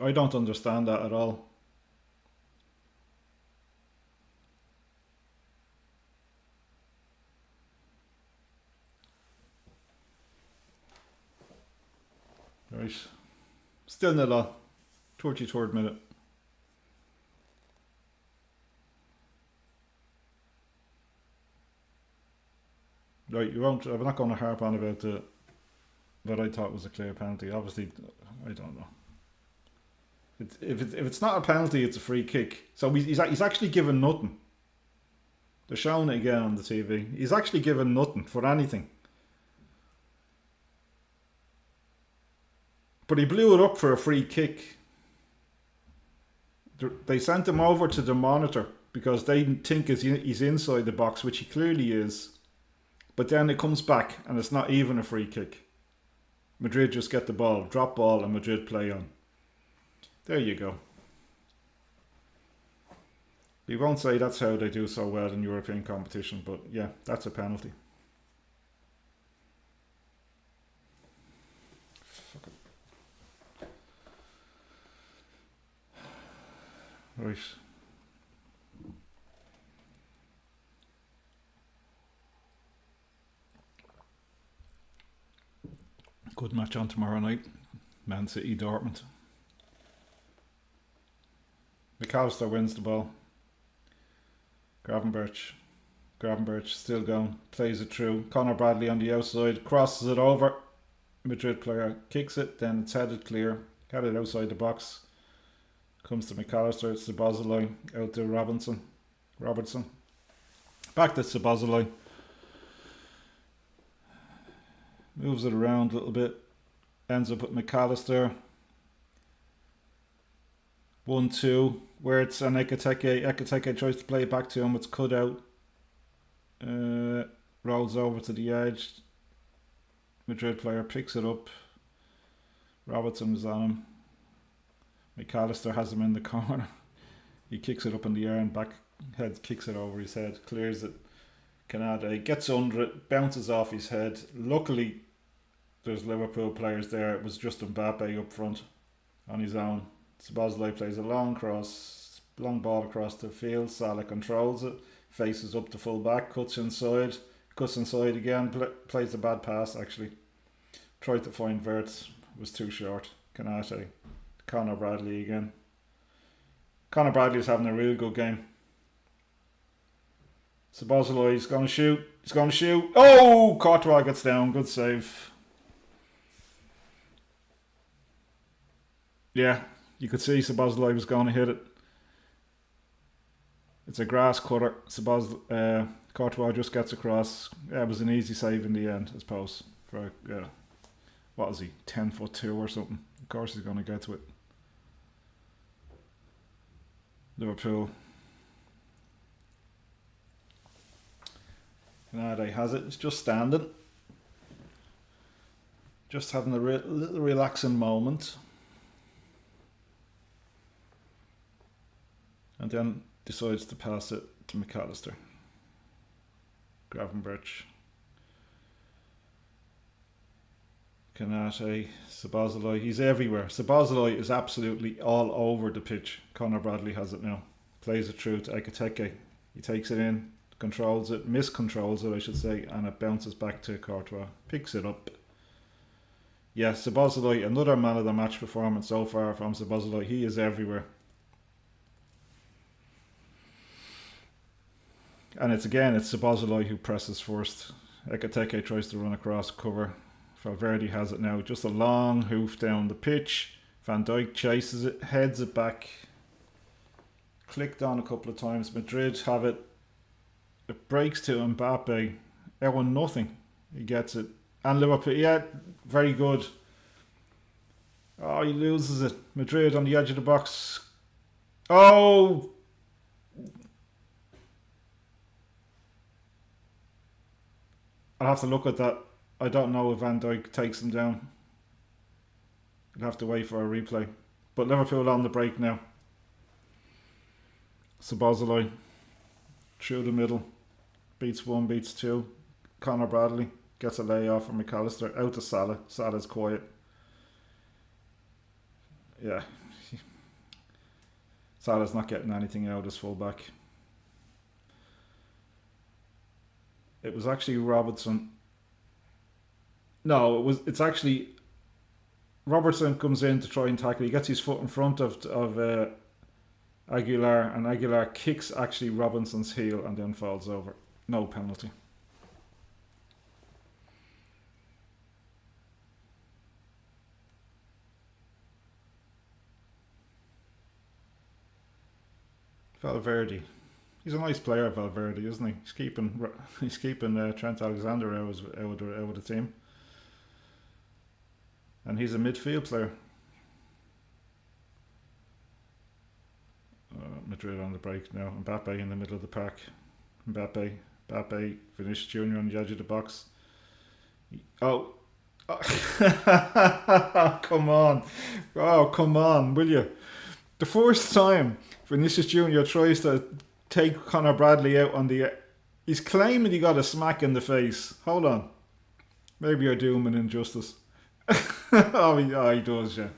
I don't understand that at all. Right. Still 0-0. 33rd minute. Right, I'm not going to harp on about what I thought was a clear penalty. Obviously, I don't know. If it's not a penalty, it's a free kick. So he's actually given nothing. They're showing it again on the TV. He's actually given nothing for anything. But he blew it up for a free kick. They sent him over to the monitor because they think he's inside the box, which he clearly is. But then it comes back and it's not even a free kick. Madrid just get the ball, drop ball, and Madrid play on. There you go. We won't say that's how they do so well in European competition, but yeah, that's a penalty. Fuck it. Right. Good match on tomorrow night. Man City, Dortmund. McAllister wins the ball. Gravenberch still going. Plays it through. Conor Bradley on the outside. Crosses it over. Madrid player kicks it. Then it's headed clear. Had it outside the box. Comes to McAllister. It's Szoboszlai. Out to Robertson. Back to Szoboszlai. Moves it around a little bit. Ends up with McAllister. 1-2. Where it's an Ekiteke. Ekiteke tries to play it back to him. It's cut out. Rolls over to the edge. Madrid player picks it up. Robertson is on him. McAllister has him in the corner. He kicks it up in the air and backhead kicks it over his head. Clears it. Canade gets under it. Bounces off his head. Luckily, there's Liverpool players there. It was just Mbappe up front on his own. Szoboszlai plays a long ball across the field. Salah controls it, faces up to full back, cuts inside again, plays a bad pass actually. Tried to find Wirtz, was too short. Canate, Conor Bradley again. Conor Bradley's having a real good game. Szoboszlai is going to shoot. Oh, Courtois gets down, good save. Yeah, you could see Szoboszlai was going to hit it. It's a grass cutter. Courtois just gets across. Yeah, it was an easy save in the end, I suppose. For what is he, 10'2" or something? Of course he's going to get to it. Liverpool. Canade has it. It's just standing. Just having a little relaxing moment. And then decides to pass it to McAllister. Gravenberch. Canate, Szoboszlai. He's everywhere. Szoboszlai is absolutely all over the pitch. Conor Bradley has it now. Plays it through to Ekiteke. He takes it in, controls it, miscontrols it I should say, and it bounces back to Courtois. Picks it up. Yeah, Szoboszlai, another man of the match performance so far from Szoboszlai. He is everywhere. And it's Szoboszlai who presses first. Ekiteke tries to run across cover. Valverde has it now. Just a long hoof down the pitch. Van Dijk chases it, heads it back. Clicked on a couple of times. Madrid have it. It breaks to Mbappe. 1-0. He gets it. And Liverpool, yeah, very good. Oh, he loses it. Madrid on the edge of the box. Oh! I'll have to look at that. I don't know if Van Dijk takes him down. I'll have to wait for a replay. But Liverpool on the break now. Szoboszlai through the middle. Beats one, beats two. Conor Bradley gets a layoff from McAllister. Out to Salah. Salah's quiet. Yeah. Salah's not getting anything out as fullback. It was actually Robertson. No, it's actually Robertson comes in to try and tackle. He gets his foot in front of Aguilar, and Aguilar kicks actually Robinson's heel and then falls over. No penalty. Valverde. He's a nice player, Valverde, isn't he? He's keeping Trent Alexander out of the team, and he's a midfield player. Madrid on the break now. Mbappe in the middle of the park. Mbappe, Vinicius Junior on the edge of the box. Oh, come on! Oh, come on, will you? The first time Vinicius Junior tries to take Conor Bradley out on the... He's claiming he got a smack in the face. Hold on. Maybe I do him an injustice. Oh, he does, yeah.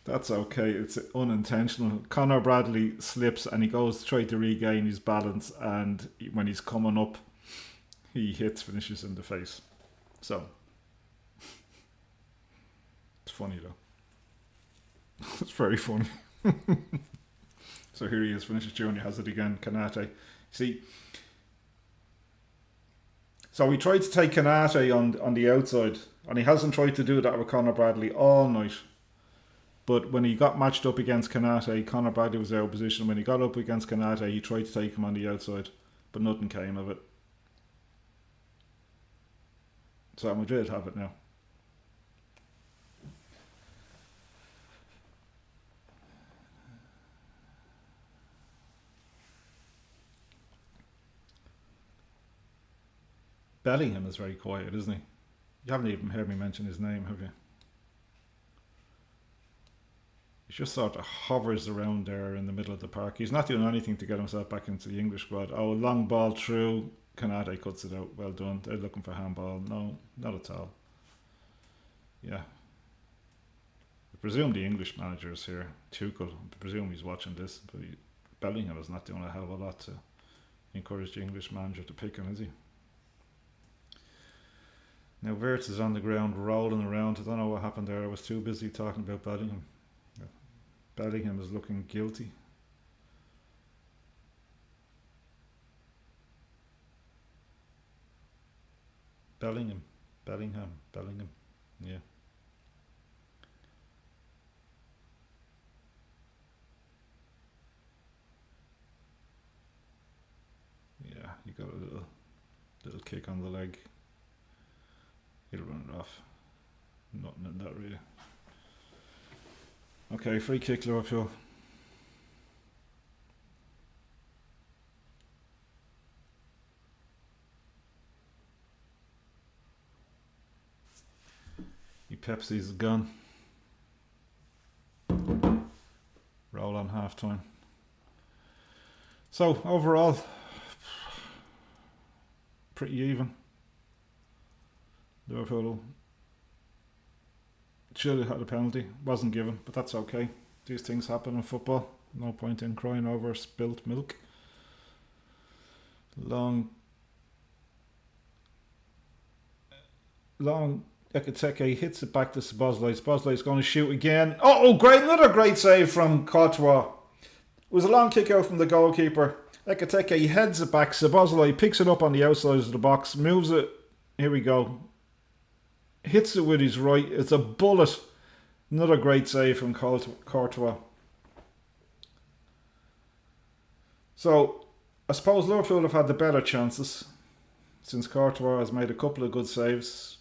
That's okay. It's unintentional. Conor Bradley slips and he goes to try to regain his balance, and when he's coming up, he hits Vinicius in the face. So, it's funny though. It's very funny. So here he is. Vinicius Junior has it again. Kanate. See, so he tried to take Kanate on the outside, and he hasn't tried to do that with Conor Bradley all night. But when he got matched up against Kanate, Conor Bradley was out of position. When he got up against Kanate, he tried to take him on the outside, but nothing came of it. So Madrid have it now. Bellingham is very quiet, isn't he? You haven't even heard me mention his name, have you? He just sort of hovers around there in the middle of the park. He's not doing anything to get himself back into the English squad. Oh, long ball through. Kanate cuts it out. Well done. They're looking for handball. No, not at all. Yeah. I presume the English manager is here. Tuchel. I presume he's watching this. But Bellingham is not doing a hell of a lot to encourage the English manager to pick him, is he? Now Wirtz is on the ground rolling around. I don't know what happened there. I was too busy talking about Bellingham. Bellingham is looking guilty. Bellingham. Yeah. Yeah, you got a little kick on the leg. He'll run it off. Nothing in that really. Okay, free kick Liverpool. Pepsi's gone. Roll on half time. So overall, pretty even. Liverpool should have had a penalty. Wasn't given, but that's okay. These things happen in football. No point in crying over spilt milk. Long Ekiteke hits it back to Szoboszlai. Szoboszlai's going to shoot again. Oh, great! Another great save from Courtois. It was a long kick out from the goalkeeper. Ekiteke heads it back. Szoboszlai picks it up on the outside of the box, moves it. Here we go. Hits it with his right. It's a bullet. Another great save from Courtois. So, I suppose Liverpool have had the better chances since Courtois has made a couple of good saves.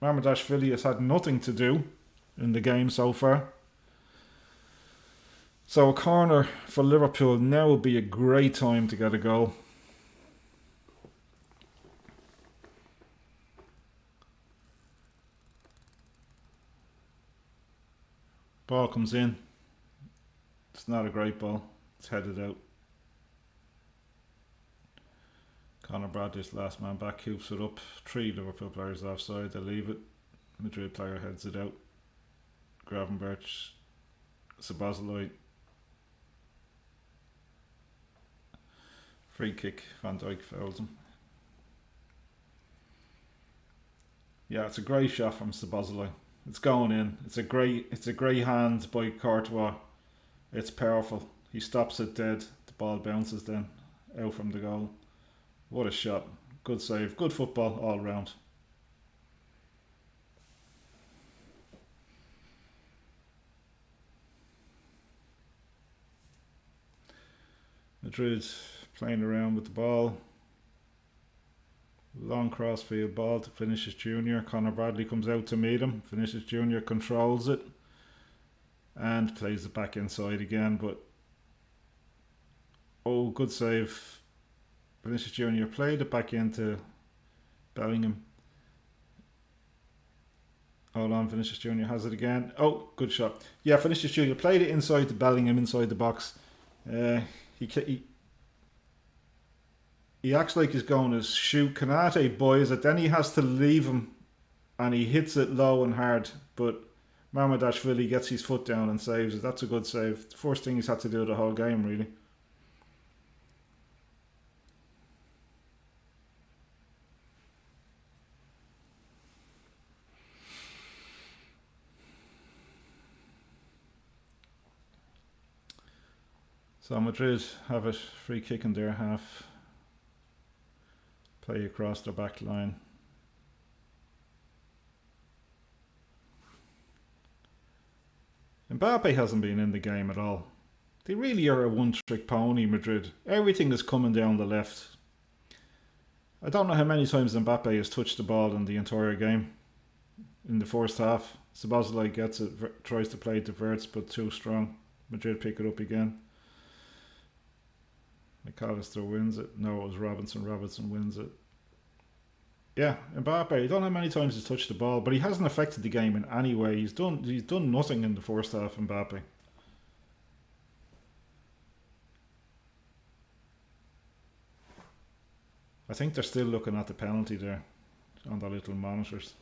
Mamardashvili has had nothing to do in the game so far. So a corner for Liverpool now would be a great time to get a goal. Ball comes in. It's not a great ball. It's headed out. Conor Bradley's last man back, hoops it up. 3 Liverpool players offside. They leave it. Madrid player heads it out. Gravenberch Sabazalai. Free kick. Van Dijk fouls him. Yeah, it's a great shot from Sabazalai. It's going in. It's a great hand by Courtois. It's powerful. He stops it dead. The ball bounces then out from the goal. What a shot. Good save. Good football all round. Madrid playing around with the ball. Long crossfield ball to Vinicius Jr. Conor Bradley comes out to meet him. Vinicius Jr. controls it and plays it back inside again, but oh, good save. Vinicius Jr. played it back into Bellingham. Hold on, Vinicius Jr. has it again. Oh, good shot. Yeah, Vinicius Jr. played it inside to Bellingham, inside the box. He acts like he's going to shoot. Kanate buys it, then he has to leave him and he hits it low and hard, but Mamardashvili gets his foot down and saves it. That's a good save. The first thing he's had to do the whole game, really. So Madrid have it, free kick in their half. Play across their back line. Mbappe hasn't been in the game at all. They really are a one-trick pony, Madrid. Everything is coming down the left. I don't know how many times Mbappe has touched the ball in the entire game. In the first half, Szoboszlai gets it, tries to play it to Wirtz, but too strong. Madrid pick it up again. McAllister wins it. No, it was Robinson. Robinson wins it. Yeah, Mbappe. I don't know how many times he's touched the ball, but he hasn't affected the game in any way. He's done nothing in the first half, Mbappe. I think they're still looking at the penalty there on the little monitors.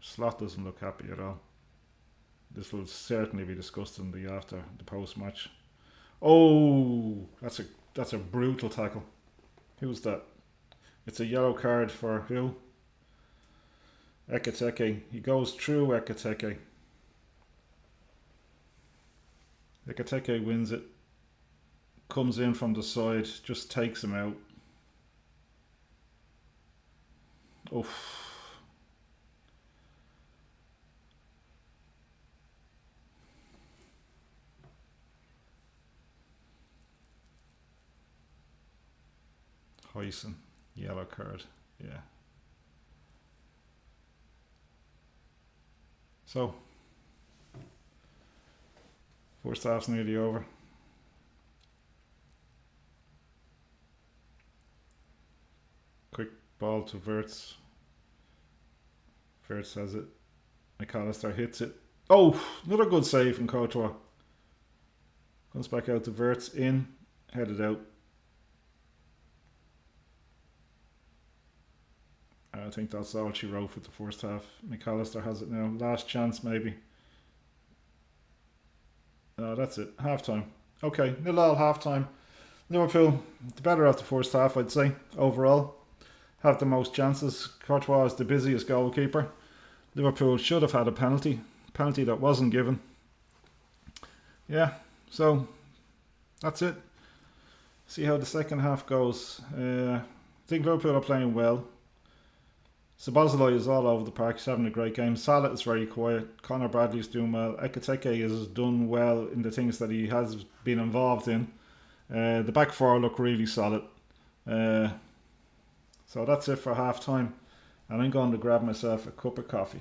Slot doesn't look happy at all. This will certainly be discussed in the post match. Oh, that's a brutal tackle. Who's that? It's a yellow card for who? Ekitike. He goes through Ekitike. Ekitike wins it. Comes in from the side, just takes him out. Oof. Huyson, yellow card, yeah. So, first half's nearly over. Quick ball to Wirtz. Wirtz has it. McAllister hits it. Oh, another good save from Courtois. Comes back out to Wirtz, in, headed out. I think that's all she wrote for the first half. McAllister has it now. Last chance, maybe. No, that's it. Half time. Okay, 0-0 half time. Liverpool, the better of the first half, I'd say, overall. Have the most chances. Courtois is the busiest goalkeeper. Liverpool should have had a penalty. Penalty that wasn't given. Yeah, so that's it. See how the second half goes. I think Liverpool are playing well. Szoboszlai is all over the park. He's having a great game. Salah is very quiet. Conor Bradley's doing well. Ekitike has done well in the things that he has been involved in. The back four look really solid. So that's it for half time. And I'm going to grab myself a cup of coffee.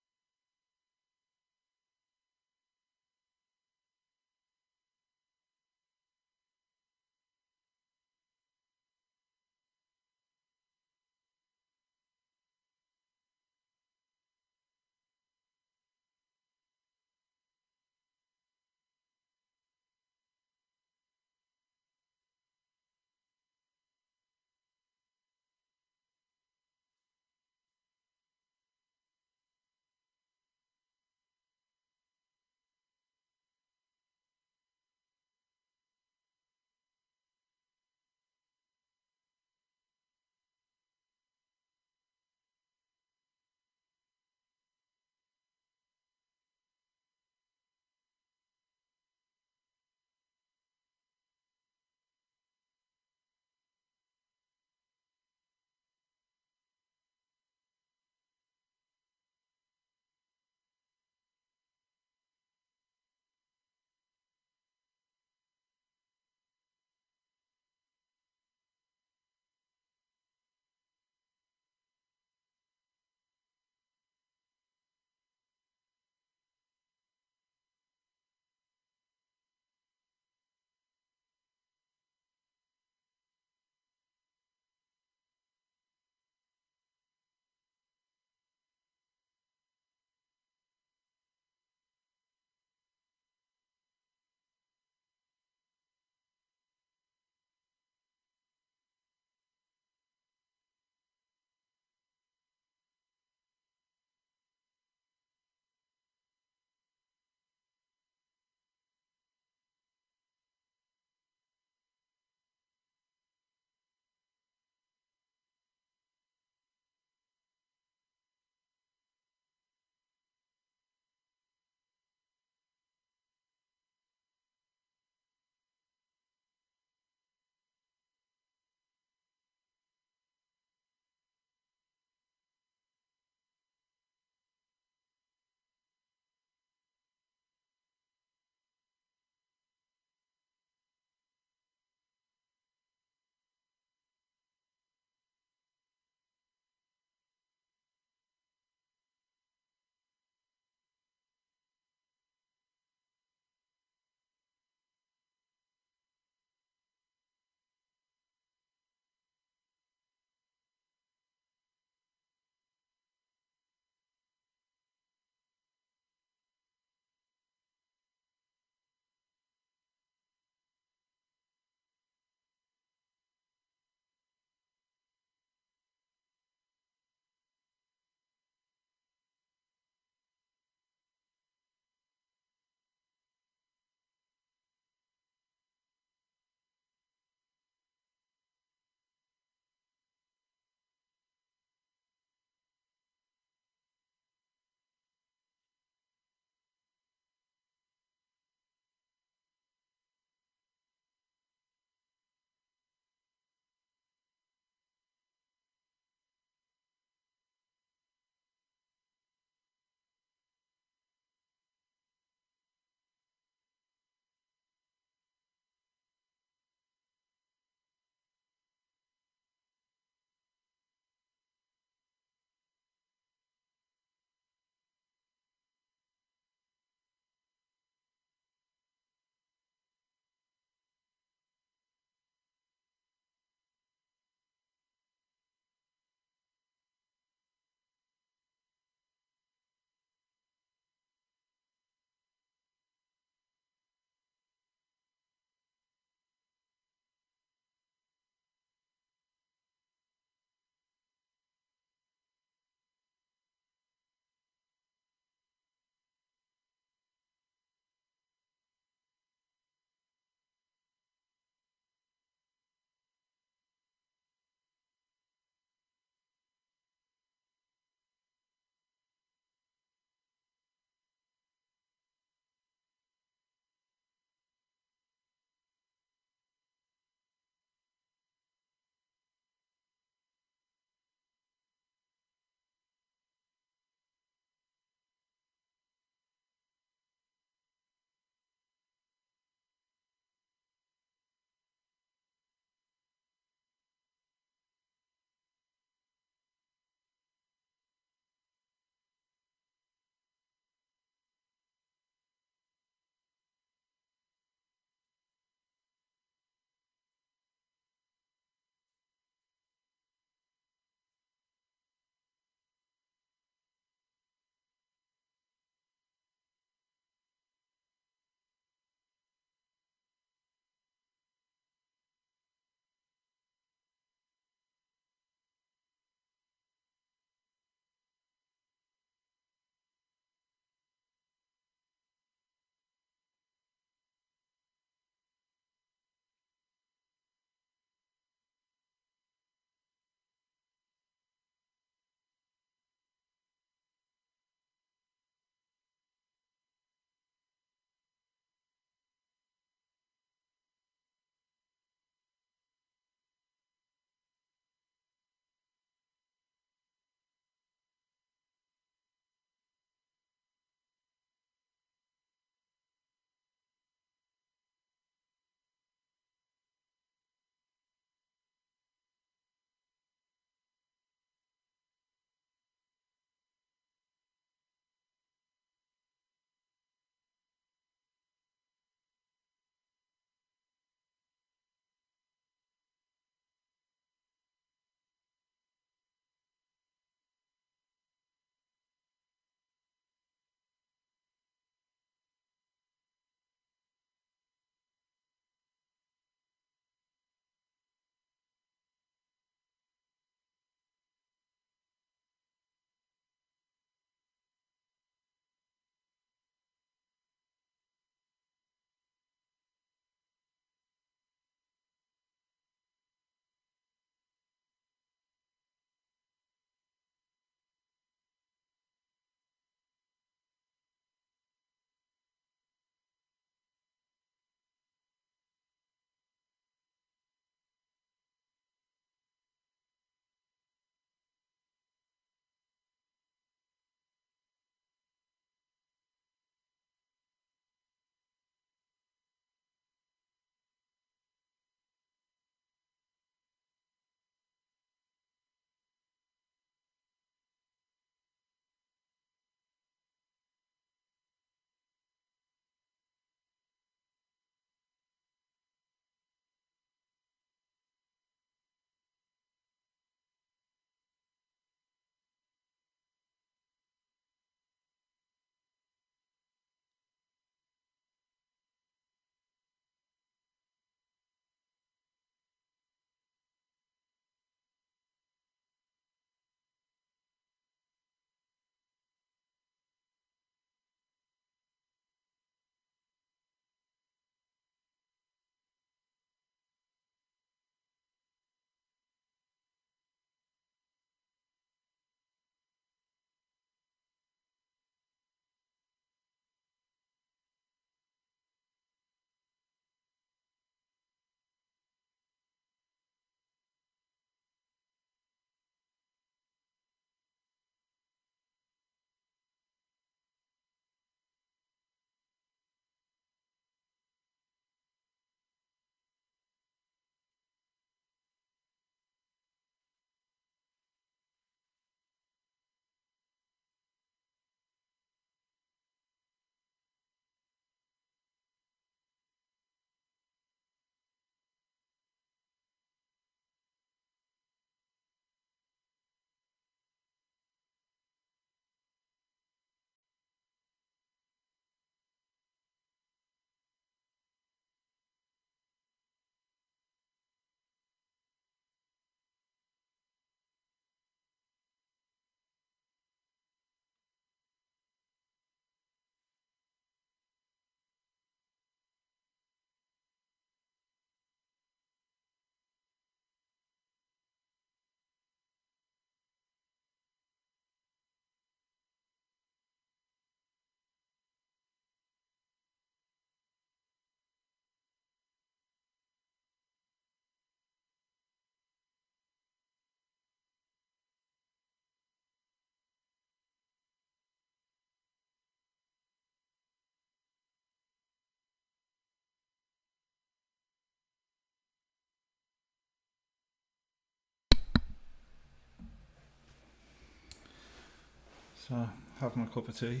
So, having a cup of tea.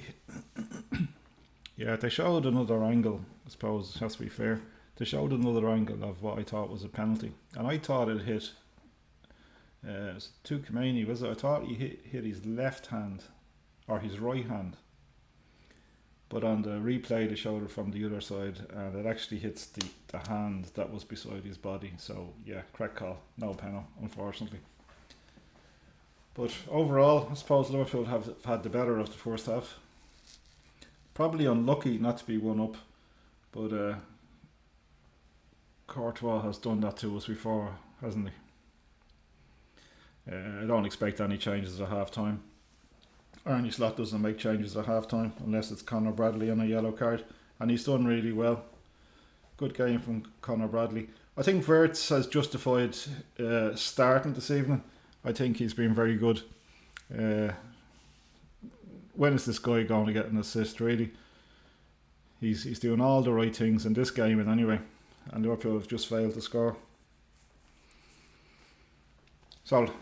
Yeah, they showed another angle, I suppose, it has to be fair. They showed another angle of what I thought was a penalty. And I thought it hit Tukamani, was it? I thought he hit his left hand, or his right hand. But on the replay they showed it from the other side, and it actually hits the hand that was beside his body. So yeah, correct call, no penalty, unfortunately. But overall, I suppose Liverpool have had the better of the first half. Probably unlucky not to be 1-up, but Courtois has done that to us before, hasn't he? I don't expect any changes at half time. Arne Slot doesn't make changes at half time unless it's Conor Bradley on a yellow card, and he's done really well. Good game from Conor Bradley. I think Wirtz has justified starting this evening. I think he's been very good. When is this guy going to get an assist, really? He's doing all the right things in this game, anyway, and Liverpool have just failed to score. So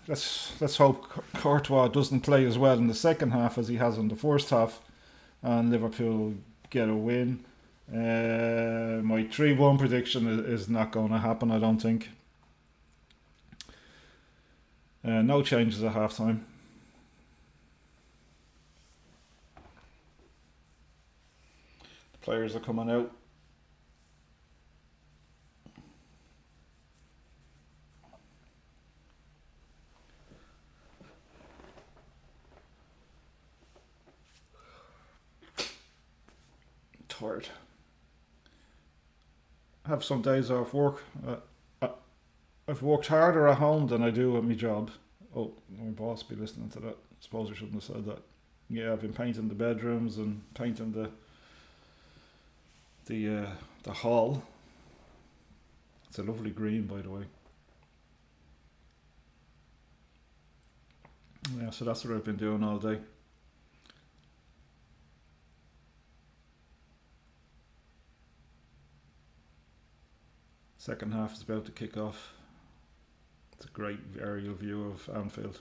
let's hope Courtois doesn't play as well in the second half as he has in the first half, and Liverpool get a win. My 3-1 prediction is not going to happen, I don't think. No changes at half time. The players are coming out. Tired. I have some days off work. I've worked harder at home than I do at my job. Oh, my boss be listening to that. I suppose I shouldn't have said that. Yeah, I've been painting the bedrooms and painting the hall. It's a lovely green, by the way. Yeah, so that's what I've been doing all day. Second half is about to kick off. It's a great aerial view of Anfield.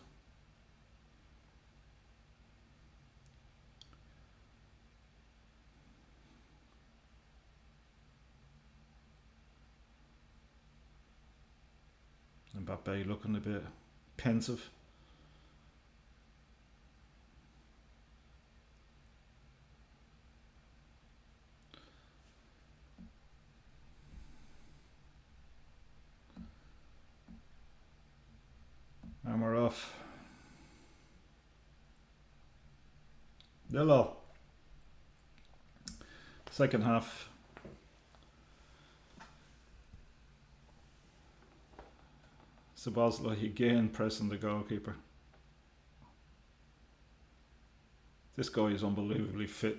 Mbappe looking a bit pensive. And we're off. Hello. Second half. Szoboszlai again pressing the goalkeeper. This guy is unbelievably fit.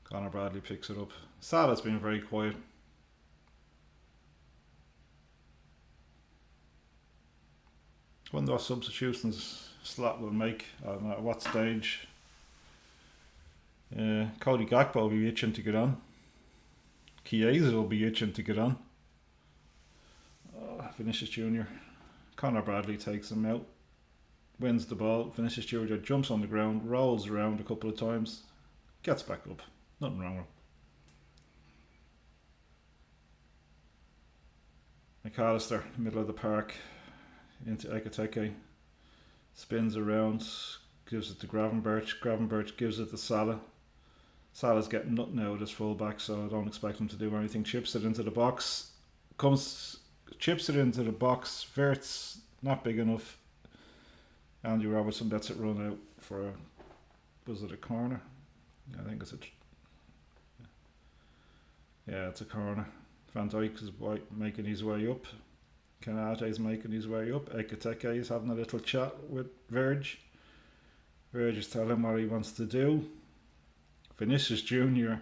Conor Bradley picks it up. Salah's been very quiet. Wonder what substitutions Slot will make. I don't know at what stage. Cody Gakpo will be itching to get on. Chiesa will be itching to get on. Vinicius Jr. Conor Bradley takes him out. Wins the ball. Vinicius Jr. jumps on the ground, rolls around a couple of times, gets back up. Nothing wrong with him. McAllister, middle of the park, into Ekitike, spins around, gives it to Gravenberch. Gravenberch gives it to Salah. Salah's getting nothing out of this fullback, so I don't expect him to do anything. Chips it into the box. Chips it into the box. Wirtz not big enough. Andy Robertson lets it run out for was it a corner? I think it's it's a corner. Van Dijk is making his way up. Kanate is making his way up. Ekitike is having a little chat with Verge. Verge is telling him what he wants to do. Vinicius Jr.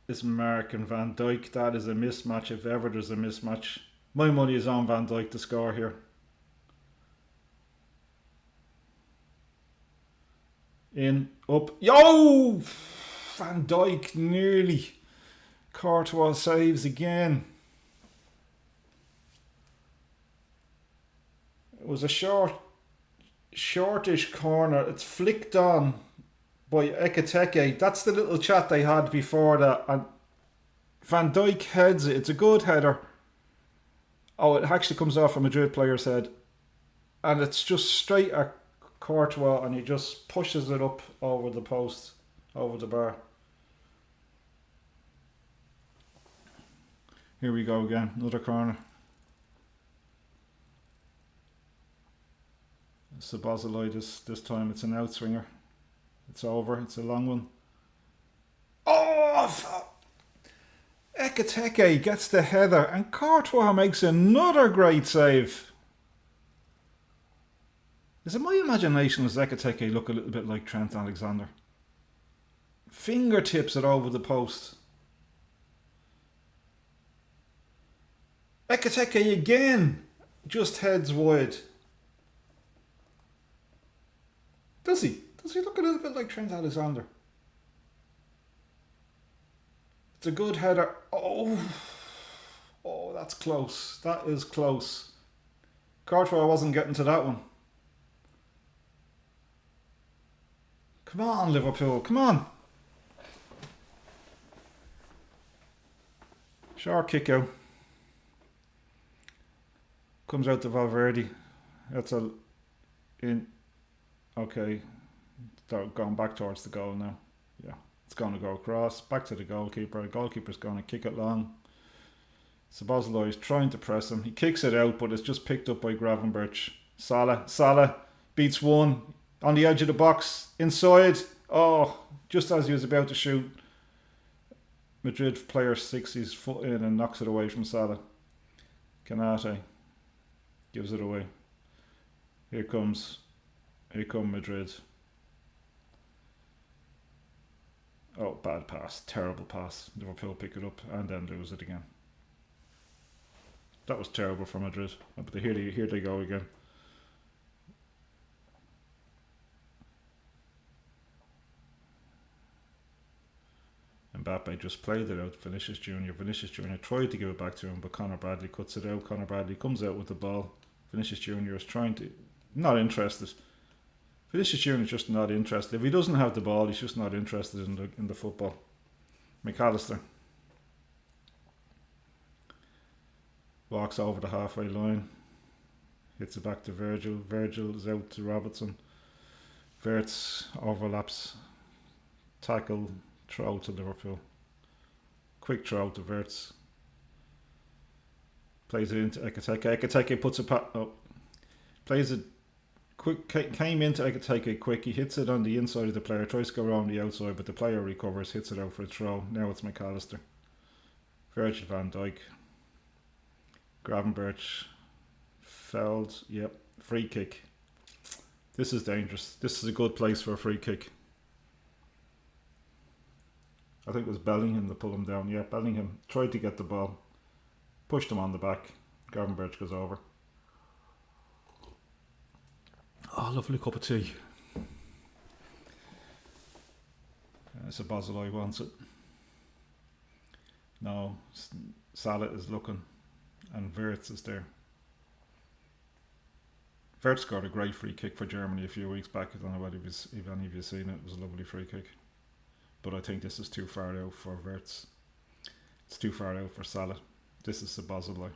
is marking Van Dijk. That is a mismatch if ever there's a mismatch. My money is on Van Dijk to score here. In, up. Yo! Van Dijk nearly. Courtois saves again. was a shortish corner. It's flicked on by Ekiteke. That's the little chat they had before that. And Van Dijk heads it. It's a good header. Oh, it actually comes off a Madrid player's head. And it's just straight at Courtois, and he just pushes it up over the post, over the bar. Here we go again, another corner. Sabozaloi this time, it's an outswinger. It's over, it's a long one. Oh! Ekiteke gets the header, and Courtois makes another great save. Is it my imagination does Ekiteke look a little bit like Trent Alexander? Fingertips it over the post. Ekiteke again just heads wide. Does he? Does he look a little bit like Trent Alexander? It's a good header. Oh, that's close. That is close. Courtois wasn't getting to that one. Come on, Liverpool. Come on. Short kick out. Comes out to Valverde. That's a in. Okay, going back towards the goal now. Yeah, it's going to go across, back to the goalkeeper. The goalkeeper's going to kick it long. Sabozaloi is trying to press him. He kicks it out, but it's just picked up by Gravenberch. Salah beats one on the edge of the box, inside. Oh, just as he was about to shoot, Madrid player sticks his foot in and knocks it away from Salah. Canate gives it away. Here come Madrid. Oh, bad pass. Terrible pass. Liverpool pick it up and then lose it again. That was terrible for Madrid. But here they go again. Mbappe just played it out. Vinicius Jr. tried to give it back to him, but Conor Bradley cuts it out. Conor Bradley comes out with the ball. Vinicius Jr. is trying to... Not interested. Vinicius Jr. is just not interested. If he doesn't have the ball, he's just not interested in the football. McAllister walks over the halfway line, hits it back to Virgil. Virgil is out to Robertson. Wirtz overlaps, tackle, throw to Liverpool. Quick throw to Wirtz. Plays it into Ekiteke. Ekiteke puts it plays it quick. Came into Ekiteke quick. He hits it on the inside of the player. Tries to go around the outside, but the player recovers. Hits it out for a throw. Now it's McAllister. Virgil van Dijk. Gravenberch. Fouled. Yep. Free kick. This is dangerous. This is a good place for a free kick. I think it was Bellingham that pulled him down. Yeah, Bellingham tried to get the ball. Pushed him on the back. Gravenberch goes over. Oh, lovely cup of tea. Sabozaloi wants it. No, Salah is looking. And Wirtz is there. Wirtz scored a great free kick for Germany a few weeks back. I don't know whether if any of you seen it. It was a lovely free kick. But I think this is too far out for Wirtz. It's too far out for Salah. This is Sabozaloi.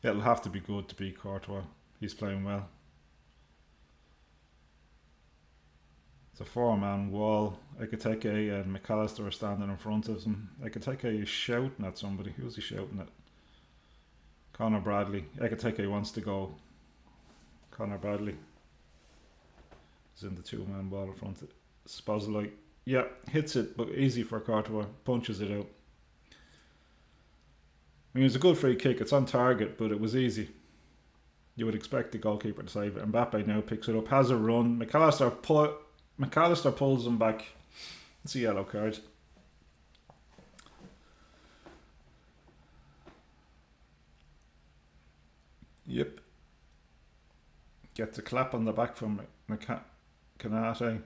It'll have to be good to beat Courtois. He's playing well. It's a four-man wall. Ekiteke and McAllister are standing in front of him. Ekiteke is shouting at somebody. Who's he shouting at? Conor Bradley. Ekiteke wants to go. Conor Bradley is in the two-man wall in front of Sabozaloi. Yeah, hits it, but easy for Courtois. Punches it out. I mean, it's a good free kick. It's on target, but it was easy. You would expect the goalkeeper to save it. Mbappe now picks it up, has a run. McAllister pulls him back. It's a yellow card. Yep. Gets a clap on the back from Canate.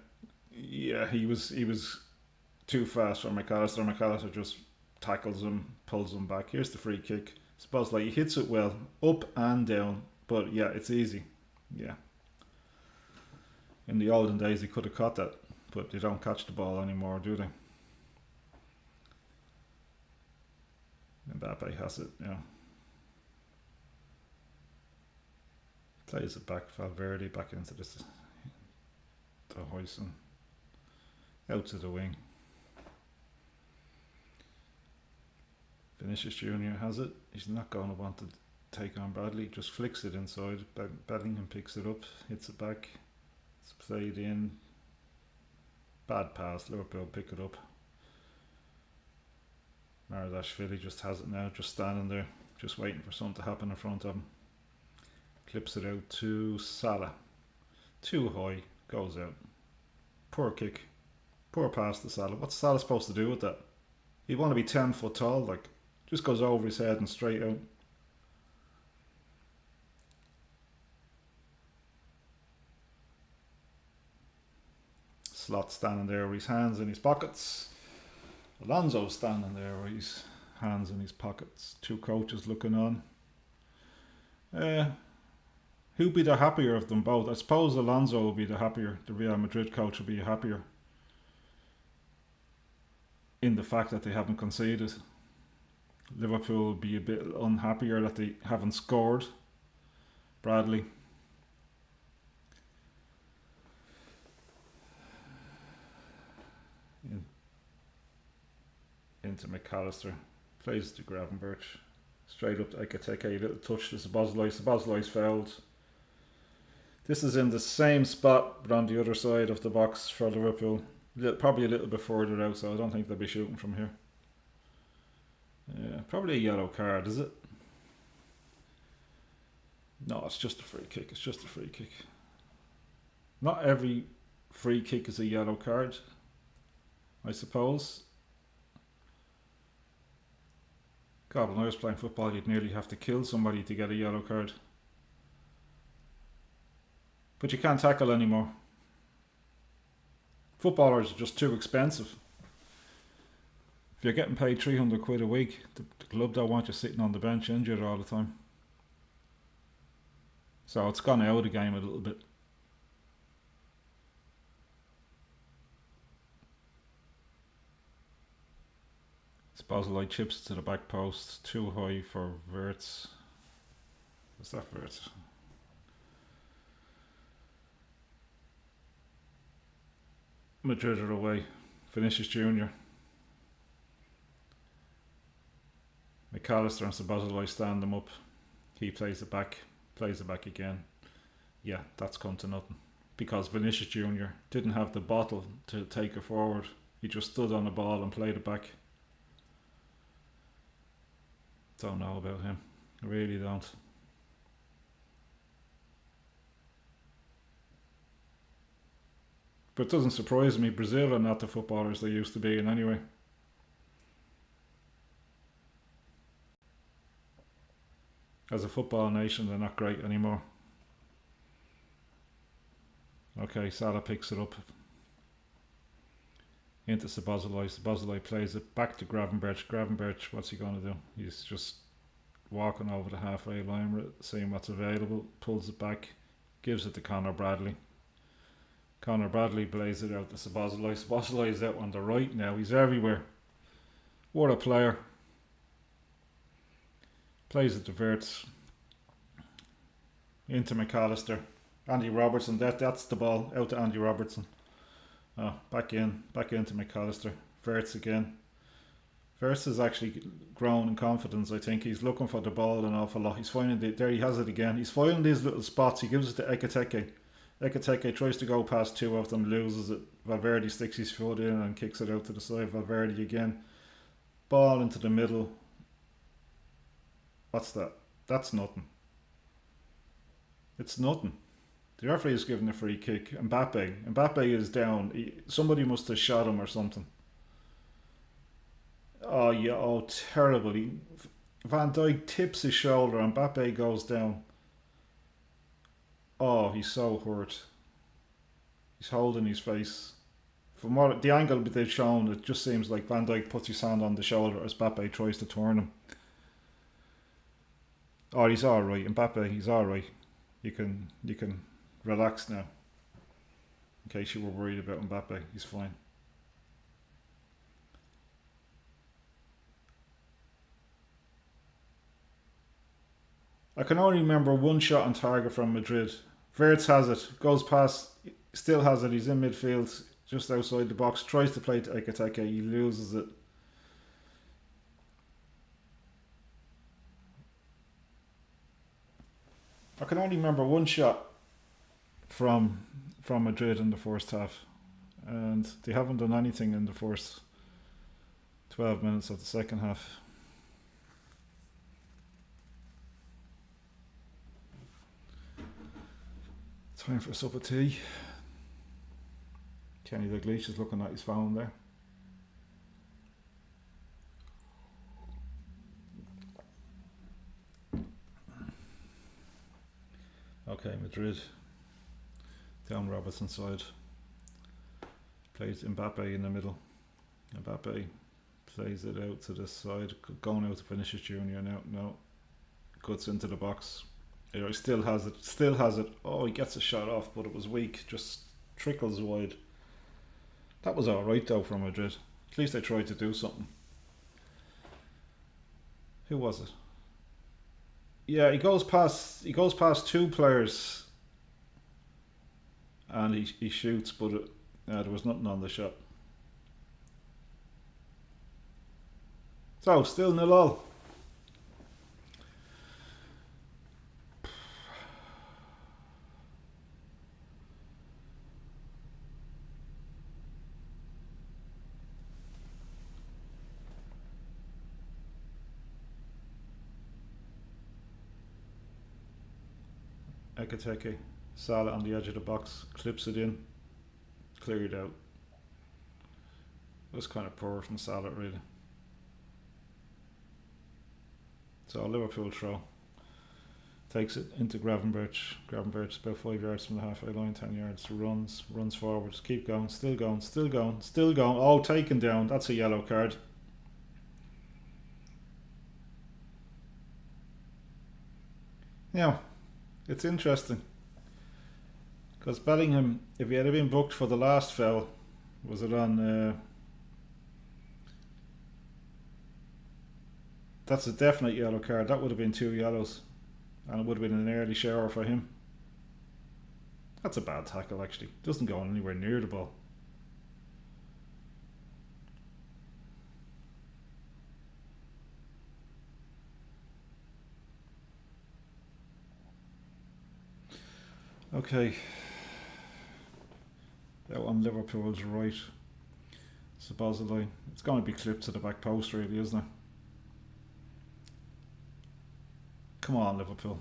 Yeah, he was too fast for McAllister. McAllister just tackles him, pulls him back. Here's the free kick. Suppose like he hits it well, up and down. But yeah, it's easy. Yeah. In the olden days, he could have caught that, but they don't catch the ball anymore, do they? Mbappe has it, yeah. Plays it back, Valverde back into the hoist, out to the wing. Vinicius Junior has it. He's not going to want to take on Bradley. Just flicks it inside. Bellingham picks it up, hits it back. It's played in. Bad pass. Liverpool pick it up. Maradashvili just has it now, just standing there, just waiting for something to happen in front of him. Clips it out to Salah. Too high, goes out. Poor kick. Poor pass to Salah. What's Salah supposed to do with that? He'd want to be 10 foot tall, like, just goes over his head and straight out. Slot standing there with his hands in his pockets. Alonso's standing there with his hands in his pockets. Two coaches looking on. Who'd be the happier of them both? I suppose Alonso will be the happier. The Real Madrid coach will be happier in the fact that they haven't conceded. Liverpool will be a bit unhappier that they haven't scored. Bradley. Into McAllister. Plays to Gravenberch. Straight up to Ekiteke. A little touch to Szoboszlai. Szoboszlai's fouled. This is in the same spot but on the other side of the box for Liverpool. Probably a little bit further out, so I don't think they'll be shooting from here. Yeah, probably a yellow card, is it? No, it's just a free kick. It's just a free kick. Not every free kick is a yellow card, I suppose. God, when I was playing football, you'd nearly have to kill somebody to get a yellow card. But you can't tackle anymore. Footballers are just too expensive. If you're getting paid 300 quid a week, the club don't want you sitting on the bench injured all the time. So it's gone out of the game a little bit. Szoboszlai chips to the back post, too high for Wirtz. What's that Wirtz? Madrid are away. Vinicius Junior. McAllister and Szoboszlai stand them up. He plays it back again. Yeah, that's come to nothing. Because Vinicius Junior didn't have the bottle to take it forward. He just stood on the ball and played it back. Don't know about him. I really don't. But it doesn't surprise me. Brazil are not the footballers they used to be in anyway. As a football nation, they're not great anymore. Okay, Salah picks it up. Into Szoboszlai. Szoboszlai plays it back to Gravenberch. Gravenberch, what's he going to do? He's just walking over the halfway line, seeing what's available. Pulls it back. Gives it to Conor Bradley. Conor Bradley plays it out to Szoboszlai. Szoboszlai is out on the right now. He's everywhere. What a player. Plays it to Wirtz. Into McAllister. Andy Robertson. That's the ball. Out to Andy Robertson. Oh, back into McAllister. Wirtz again. Wirtz has actually grown in confidence. I think he's looking for the ball an awful lot. He's finding it. There he has it again. He's finding these little spots. He gives it to Ekiteke. Ekiteke tries to go past two of them, loses it. Valverde sticks his foot in and kicks it out to the side. Valverde again. Ball into the middle. What's that? That's nothing. It's nothing. The referee is giving a free kick. Mbappe is down. Somebody must have shot him or something. Oh yeah, oh terrible. Van Dijk tips his shoulder. Mbappe goes down. Oh, he's so hurt. He's holding his face. From what the angle they've shown, it just seems like Van Dijk puts his hand on the shoulder as Mbappe tries to turn him. Oh, he's all right. Mbappe, he's all right. You can relax now. In case you were worried about Mbappe, he's fine. I can only remember one shot on target from Madrid. Verts has it, goes past, still has it. He's in midfield, just outside the box. Tries to play to Ekateke, he loses it. I can only remember one shot from Madrid in the first half, and they haven't done anything in the first 12 minutes of the second half. Time for a sup of tea. Kenny Dalglish is looking at his phone there. Okay, Madrid down Robertson's side. Plays Mbappe in the middle. Mbappe plays it out to this side, going out to Vinicius Junior now. No, cuts into the box. He still has it. Still has it. Oh, he gets a shot off, but it was weak. Just trickles wide. That was all right though from Madrid. At least they tried to do something. Who was it? Yeah, he goes past. He goes past two players, and he shoots, but there was nothing on the shot. So still 0-0. Ekateke, Salah on the edge of the box, clips it in, cleared out. It was kind of poor from Salah, really. So Liverpool throw. Takes it into Gravenberch. Gravenberch about 5 yards from the halfway line, 10 yards. Runs forwards. Keep going. Still going. Still going. Still going. Oh, taken down. That's a yellow card. Now, it's interesting. Because Bellingham, if he had been booked for the last foul, was it on... that's a definite yellow card. That would have been 2 yellows. And it would have been an early shower for him. That's a bad tackle, actually. Doesn't go anywhere near the ball. Okay. Out on Liverpool's right. Supposedly. It's going to be clipped to the back post, really, isn't it? Come on, Liverpool.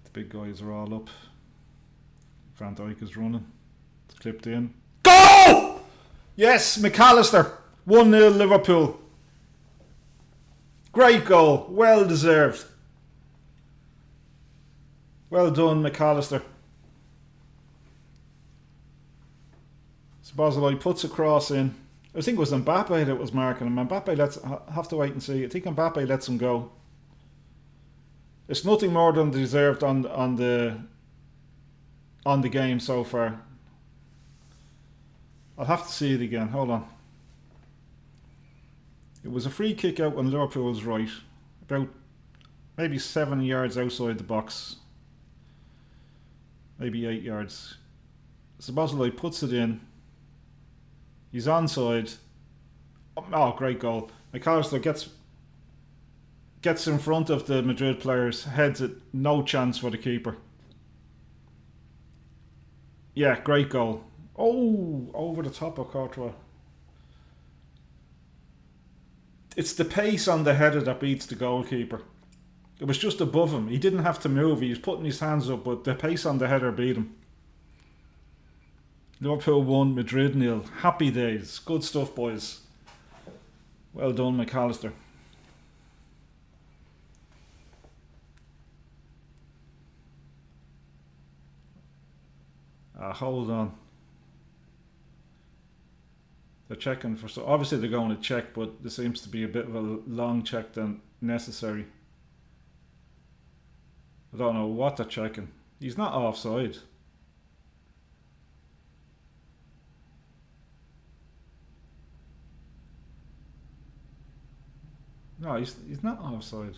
The big guys are all up. Van Dijk is running. It's clipped in. Goal! Yes, McAllister. 1-0 Liverpool. Great goal. Well deserved. Well done, McAllister. Szoboszlai puts a cross in. I think it was Mbappe that was marking him. Mbappe lets... have to wait and see. I think Mbappe lets him go. It's nothing more than deserved on the game so far. I'll have to see it again. Hold on. It was a free kick out on Liverpool's right. About maybe 7 yards outside the box. Maybe 8 yards. Szoboszlai puts it in. He's onside. Oh, great goal. McAllister gets in front of the Madrid players, heads it, no chance for the keeper. Yeah, great goal. Oh, over the top of Courtois. It's the pace on the header that beats the goalkeeper. It was just above him. He didn't have to move. He was putting his hands up, but the pace on the header beat him. Liverpool 1, Madrid 0. Happy days. Good stuff, boys. Well done, McAllister. Hold on. They're checking for so obviously they're going to check, but there seems to be a bit of a long check than necessary. I don't know what they're checking. He's not offside. No, he's not offside.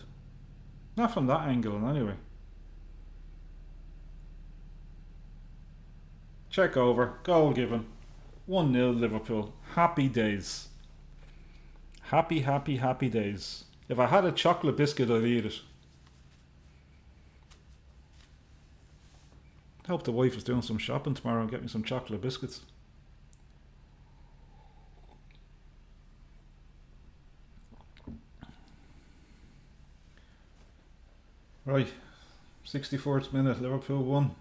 Not from that angle, anyway. Check over. Goal given. 1-0 Liverpool. Happy days. Happy, happy, happy days. If I had a chocolate biscuit, I'd eat it. I hope the wife is doing some shopping tomorrow and get me some chocolate biscuits. Right, 64th minute, Liverpool 1.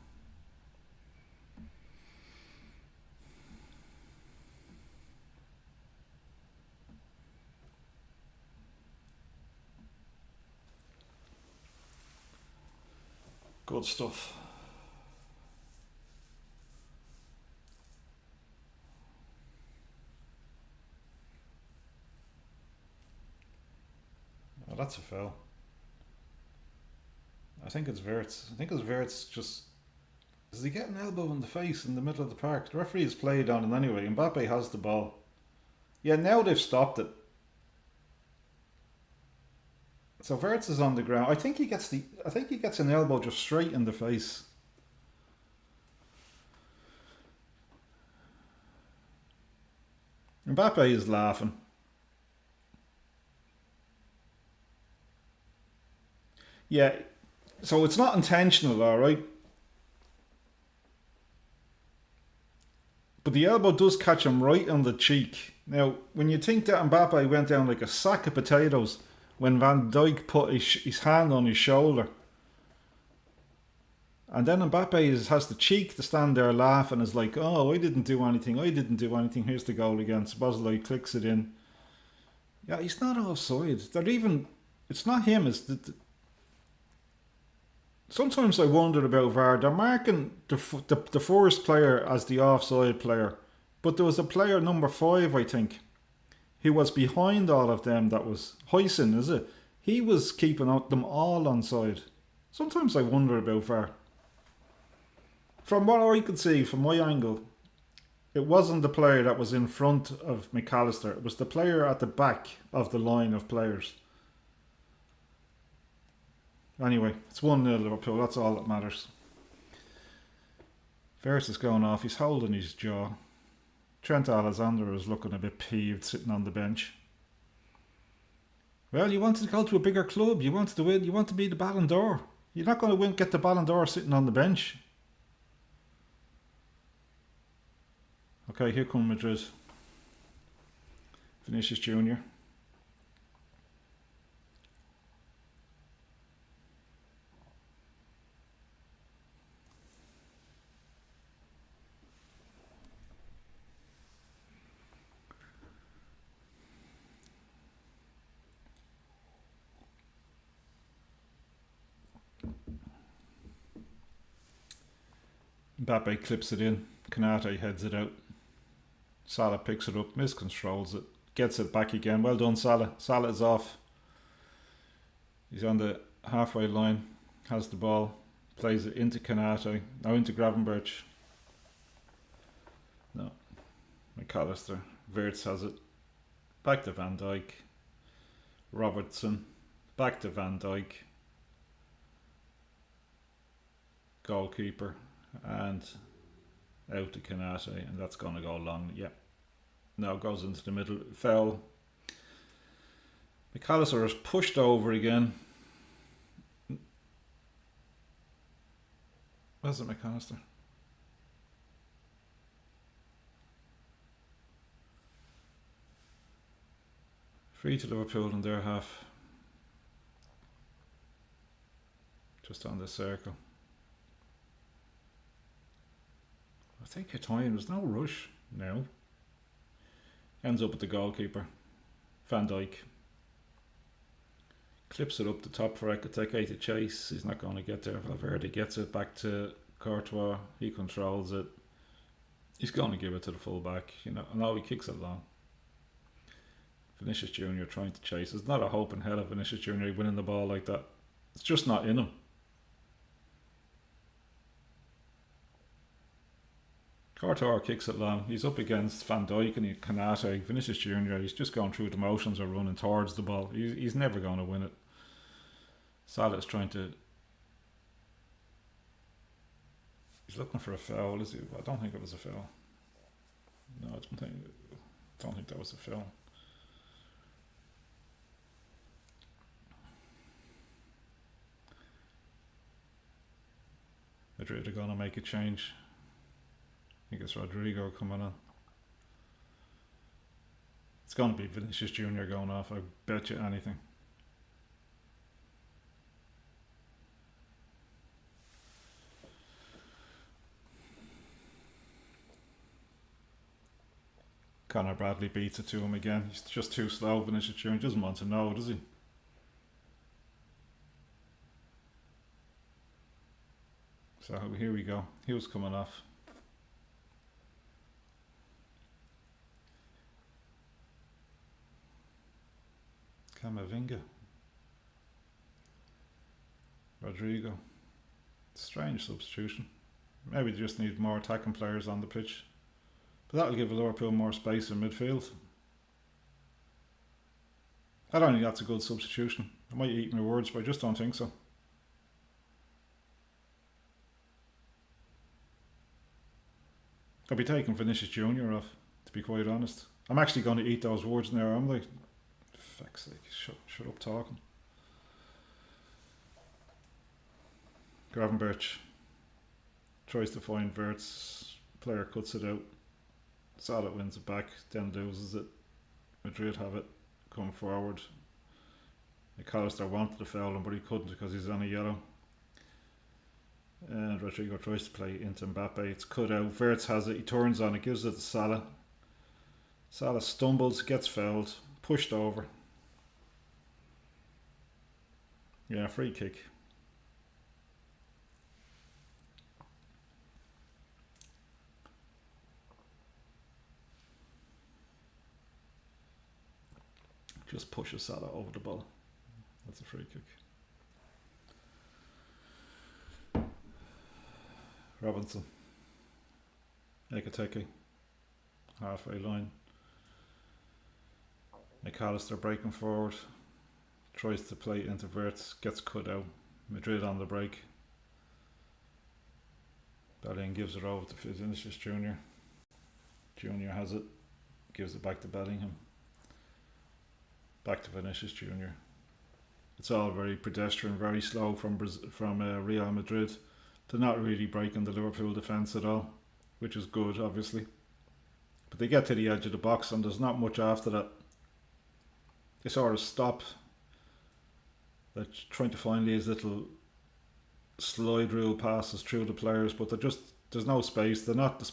Good stuff. Oh, that's a foul. I think it's Wirtz. Just... Does he get an elbow in the face in the middle of the park? The referee has played on it anyway. Mbappe has the ball. Yeah, now they've stopped it. So Wirtz is on the ground. I think he gets an elbow just straight in the face. Mbappe is laughing. Yeah, so it's not intentional, alright? But the elbow does catch him right on the cheek. Now, when you think that Mbappe went down like a sack of potatoes when Van Dijk put his hand on his shoulder. And then Mbappe has the cheek to stand there laughing, is like, oh, I didn't do anything, here's the goal again. Szoboszlai clicks it in. Yeah, he's not offside. It's not him, it's sometimes I wondered about VAR. They're marking the first player as the offside player, but there was a player number 5, I think, who was behind all of them. That was Huysen, is it? He was keeping them all onside. Sometimes I wonder about VAR. From what I could see, from my angle, it wasn't the player that was in front of McAllister. It was the player at the back of the line of players. Anyway, it's 1-0 Liverpool, that's all that matters. Wirtz is going off, he's holding his jaw. Trent Alexander is looking a bit peeved, sitting on the bench. Well, you wanted to go to a bigger club, you wanted to win, you want to be the Ballon d'Or. You're not going to get the Ballon d'Or sitting on the bench. Okay, here come Madrid. Vinicius Jr. Mbappe clips it in. Konate heads it out. Salah picks it up, miscontrols it, gets it back again. Well done, Salah. Salah is off. He's on the halfway line, has the ball, plays it into Konate, now into Gravenberch. No, McAllister. Wirtz has it. Back to Van Dijk. Robertson. Back to Van Dijk. Goalkeeper. And out to Konate, and that's going to go long. Yeah. Now goes into the middle. Foul. McAllister is pushed over again. Was it McAllister? Free to Liverpool in their half. Just on the circle. I think your time, there's no rush now. Ends up with the goalkeeper, Van Dijk. Clips it up the top for Ekitike to chase. He's not going to get there. Valverde gets it back to Courtois. He controls it. He's going to give it to the full back. You know, he kicks it long. Vinicius Junior trying to chase. There's not a hope in hell of Vinicius Junior winning the ball like that. It's just not in him. Courtois kicks it long. He's up against Van Dijk and Kanate. Vinicius Junior, he's just going through the motions of running towards the ball. He's never going to win it. Salah's trying to... He's looking for a foul, is he? I don't think it was a foul. No, I don't think that was a foul. Madrid are going to make a change. I think it's Rodrigo coming on. It's going to be Vinicius Junior going off, I bet you anything. Conor Bradley beats it to him again. He's just too slow. Vinicius Junior doesn't want to know, does he? So here we go. He was coming off. Camavinga. Rodrigo. Strange substitution. Maybe they just need more attacking players on the pitch. But that'll give Liverpool more space in midfield. I don't think that's a good substitution. I might eat my words, but I just don't think so. I'll be taking Vinicius Junior off, to be quite honest. I'm actually going to eat those words now, I'm like, fuck's sake, shut up talking. Gravenberch tries to find Wirtz, player cuts it out. Salah wins it back, then loses it. Madrid have it, come forward. McAllister wanted to foul him, but he couldn't because he's on a yellow. And Rodrigo tries to play into Mbappe. It's cut out. Wirtz has it. He turns on it, gives it to Salah. Salah stumbles, gets fouled, pushed over. Yeah, free kick. Just pushes Salah over the ball. That's a free kick. Robinson. Ekateke. Halfway line. McAllister breaking forward. Tries to play into Wirtz. Gets cut out. Madrid on the break. Bellingham gives it over to Vinicius Junior. Junior has it. Gives it back to Bellingham. Back to Vinicius Junior. It's all very pedestrian, very slow from Real Madrid. They're not really breaking the Liverpool defence at all, which is good, obviously. But they get to the edge of the box and there's not much after that. They sort of stop. They're trying to find these little slide rule passes through the players, but there's no space. The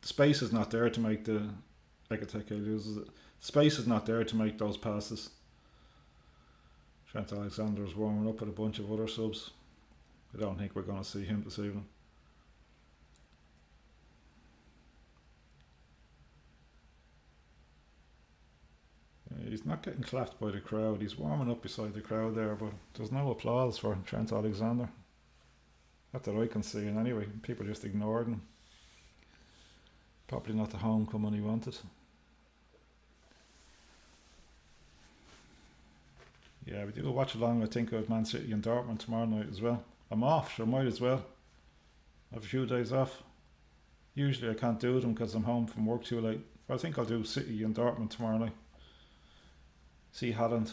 space is not there to make the... Ekateke loses it. Space is not there to make those passes. Trent Alexander-'s warming up with a bunch of other subs. I don't think we're going to see him this evening. He's not getting clapped by the crowd. He's warming up beside the crowd there, but there's no applause for Trent Alexander. Not that I can see, and anyway, people just ignored him. Probably not the homecoming he wanted. Yeah, we do a watch along, I think, of Man City and Dortmund tomorrow night as well. I'm off, so I might as well. I have a few days off. Usually I can't do them because I'm home from work too late. But I think I'll do City and Dortmund tomorrow night. See Haaland.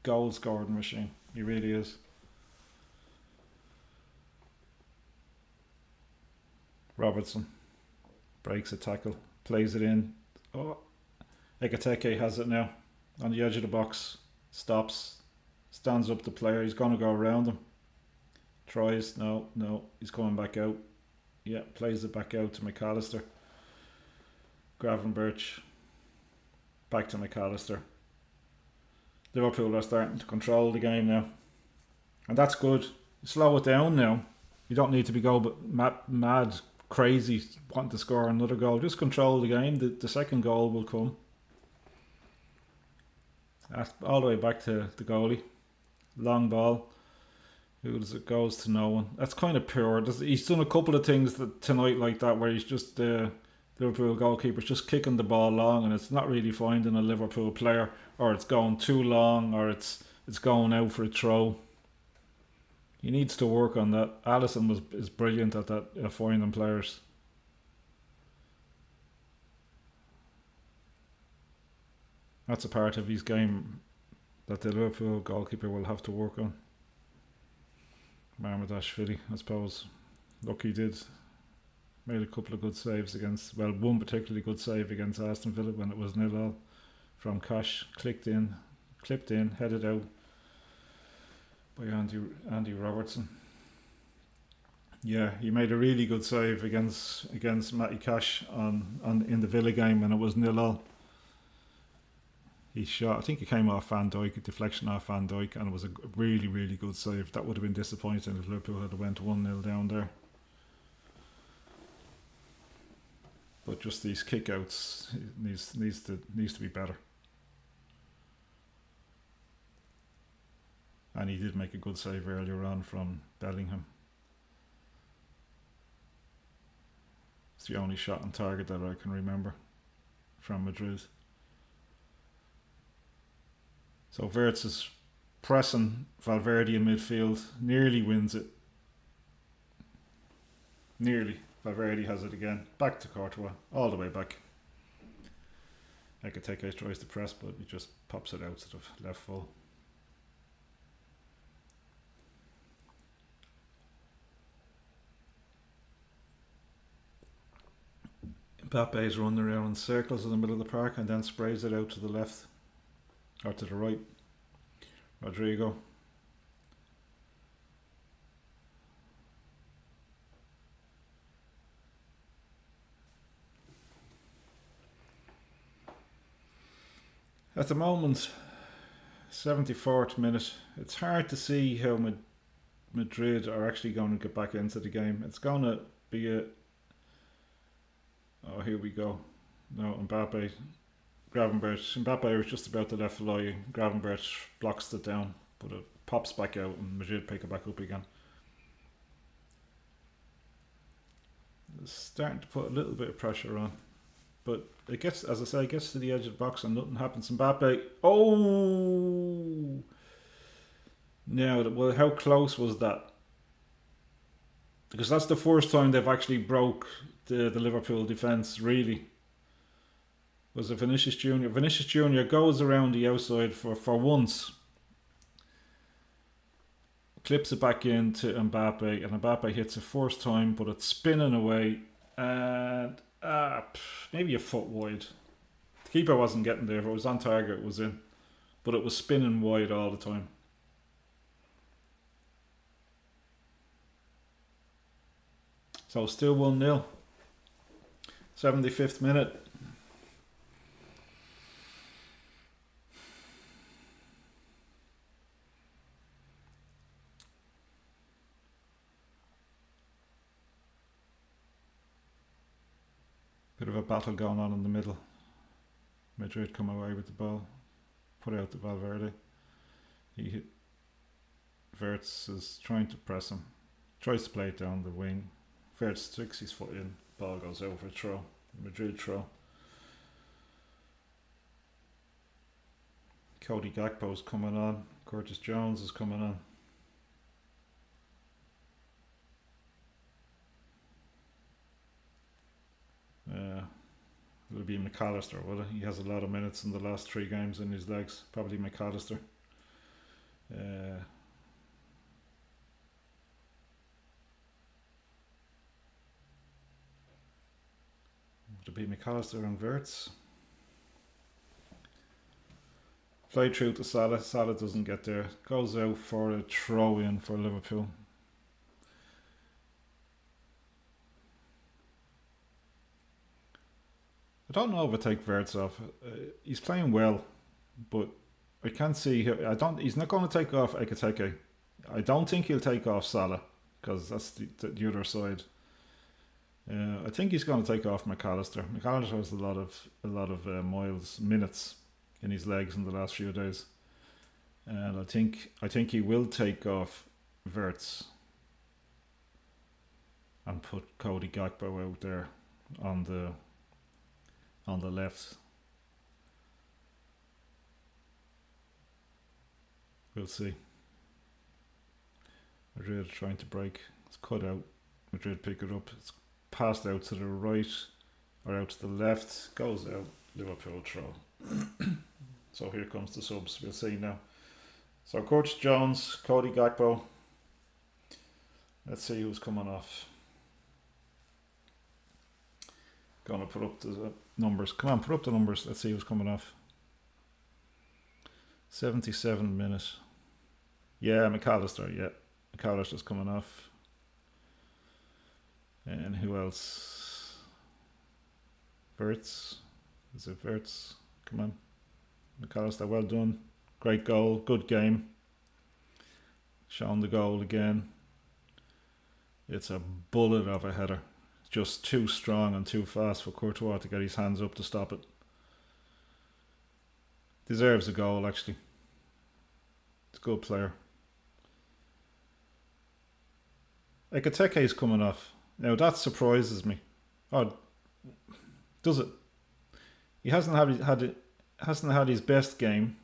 Goal scoring machine. He really is. Robertson. Breaks a tackle. Plays it in. Oh, Ekateke has it now. On the edge of the box. Stops. Stands up the player. He's going to go around him. Tries. No. He's coming back out. Yeah, plays it back out to McAllister. Gravenberch. Back to McAllister. Liverpool are starting to control the game now. And that's good. Slow it down now. You don't need to be mad, crazy, wanting to score another goal. Just control the game. The second goal will come. All the way back to the goalie. Long ball. It goes to no one. That's kind of poor. He's done a couple of things tonight like that where he's just the Liverpool goalkeeper's just kicking the ball long and it's not really finding a Liverpool player, or it's going too long, or it's going out for a throw. He needs to work on that. Alisson is brilliant at that, finding players. That's a part of his game that the Liverpool goalkeeper will have to work on. Marmadashvili, I suppose. Look, he made a couple of good saves against, well, one particularly good save against Aston Villa when it was 0-0 from Cash. Clipped in, headed out by Andy Robertson. Yeah, he made a really good save against Matty Cash in the Villa game when it was 0-0. He shot, I think it came off Van Dijk, a deflection off Van Dijk, and it was a really, really good save. That would have been disappointing if Liverpool had went 1-0 down there. But just these kickouts needs to be better. And he did make a good save earlier on from Bellingham. It's the only shot on target that I can remember from Madrid. So Wirtz is pressing Valverde in midfield, nearly wins it. Nearly. Valverde has it again. Back to Courtois, all the way back. Ekitike tries to press, but he just pops it out to the left full. Mbappe's running around in circles in the middle of the park and then sprays it out to the left. Or to the right. Rodrigo. At the moment, 74th minute, it's hard to see how Madrid are actually going to get back into the game. It's going to be oh, here we go. No, Mbappe. Gravenberch. Mbappe was just about to left fly. Gravenberch blocks it down, but it pops back out and Madrid pick it back up again. It's starting to put a little bit of pressure on. But it gets, as I say, it gets to the edge of the box and nothing happens. Mbappe. Oh! Now, well, how close was that? Because that's the first time they've actually broke the Liverpool defence, really. Was it Vinicius Jr.? Vinicius Jr. goes around the outside for once. Clips it back into Mbappe, and Mbappe hits it first time, but it's spinning away. And maybe a foot wide. The keeper wasn't getting there. If it was on target, it was in. But it was spinning wide all the time. So still 1-0. 75th minute. Bit of a battle going on in the middle. Madrid come away with the ball. Put out to Valverde. Wirtz is trying to press him. Tries to play it down the wing. Wirtz sticks his foot in. Ball goes over a throw. Madrid throw. Cody Gakpo's coming on. Curtis Jones is coming on. It'll be McAllister, will it? He has a lot of minutes in the last 3 games in his legs. Probably McAllister. Would it be McAllister and Wirtz? Play through to Salah. Salah doesn't get there. Goes out for a throw in for Liverpool. I don't know if I take Wirtz off. He's playing well, but I can't see. He's not going to take off Ekitike. I don't think he'll take off Salah because that's the other side. I think he's going to take off McAllister. McAllister has a lot of minutes. in his legs in the last few days, and I think he will take off Wirtz and put Cody Gakpo out there on the left. We'll see. Madrid trying to break. It's cut out. Madrid pick it up. It's passed out to the right or out to the left. Goes out. Liverpool throw. So here comes the subs. We'll see now. So Curtis Jones, Cody Gakpo. Let's see who's coming off. Gonna put up the numbers. Come on, put up the numbers. Let's see who's coming off. 77 minutes. Yeah, McAllister. Yeah, McAllister's coming off. And who else? Wirtz. Is it Wirtz? Come on. McAllister, well done. Great goal. Good game. Shown the goal again. It's a bullet of a header. Just too strong and too fast for Courtois to get his hands up to stop it. Deserves a goal, actually. It's a good player. Ekateke's coming off. Now that surprises me. Oh, does it? He hasn't had his best game.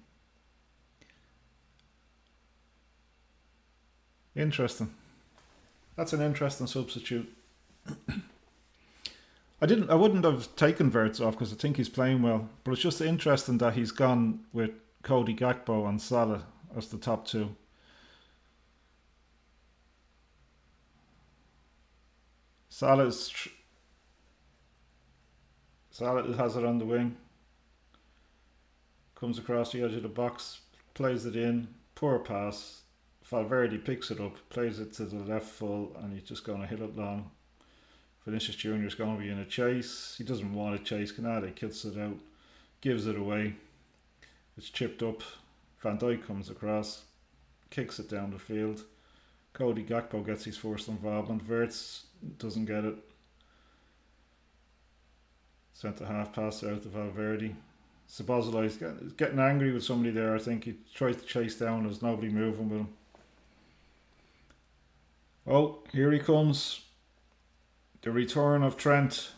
Interesting. That's an interesting substitute. I wouldn't have taken Wirtz off because I think he's playing well, but it's just interesting that he's gone with Cody Gakpo and Salah as the top two. Salah has it on the wing. Comes across the edge of the box, plays it in, poor pass. Valverde picks it up, plays it to the left full, and he's just going to hit it long. Vinicius Jr. is going to be in a chase. He doesn't want to chase. Canade kicks it out, gives it away. It's chipped up. Van Dijk comes across, kicks it down the field. Cody Gakpo gets his first involvement. Wirtz doesn't get it. Sent a half pass out to Valverde. Szoboszlai is getting angry with somebody there. I think he tries to chase down. There's nobody moving with him. Oh, here he comes. The return of Trent.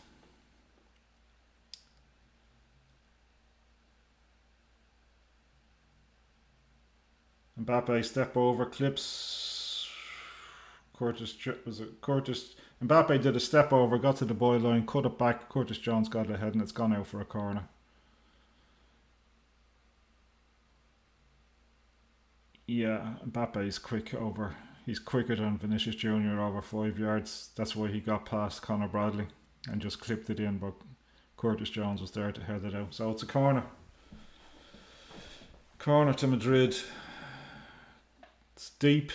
Mbappe step over, clips. Mbappe did a step over, got to the byline, cut it back. Curtis Jones got it ahead and it's gone out for a corner. Yeah, Mbappe is quick over. He's quicker than Vinicius Jr. over 5 yards. That's why he got past Conor Bradley and just clipped it in, but Curtis Jones was there to head it out. So it's a corner. Corner to Madrid. It's deep.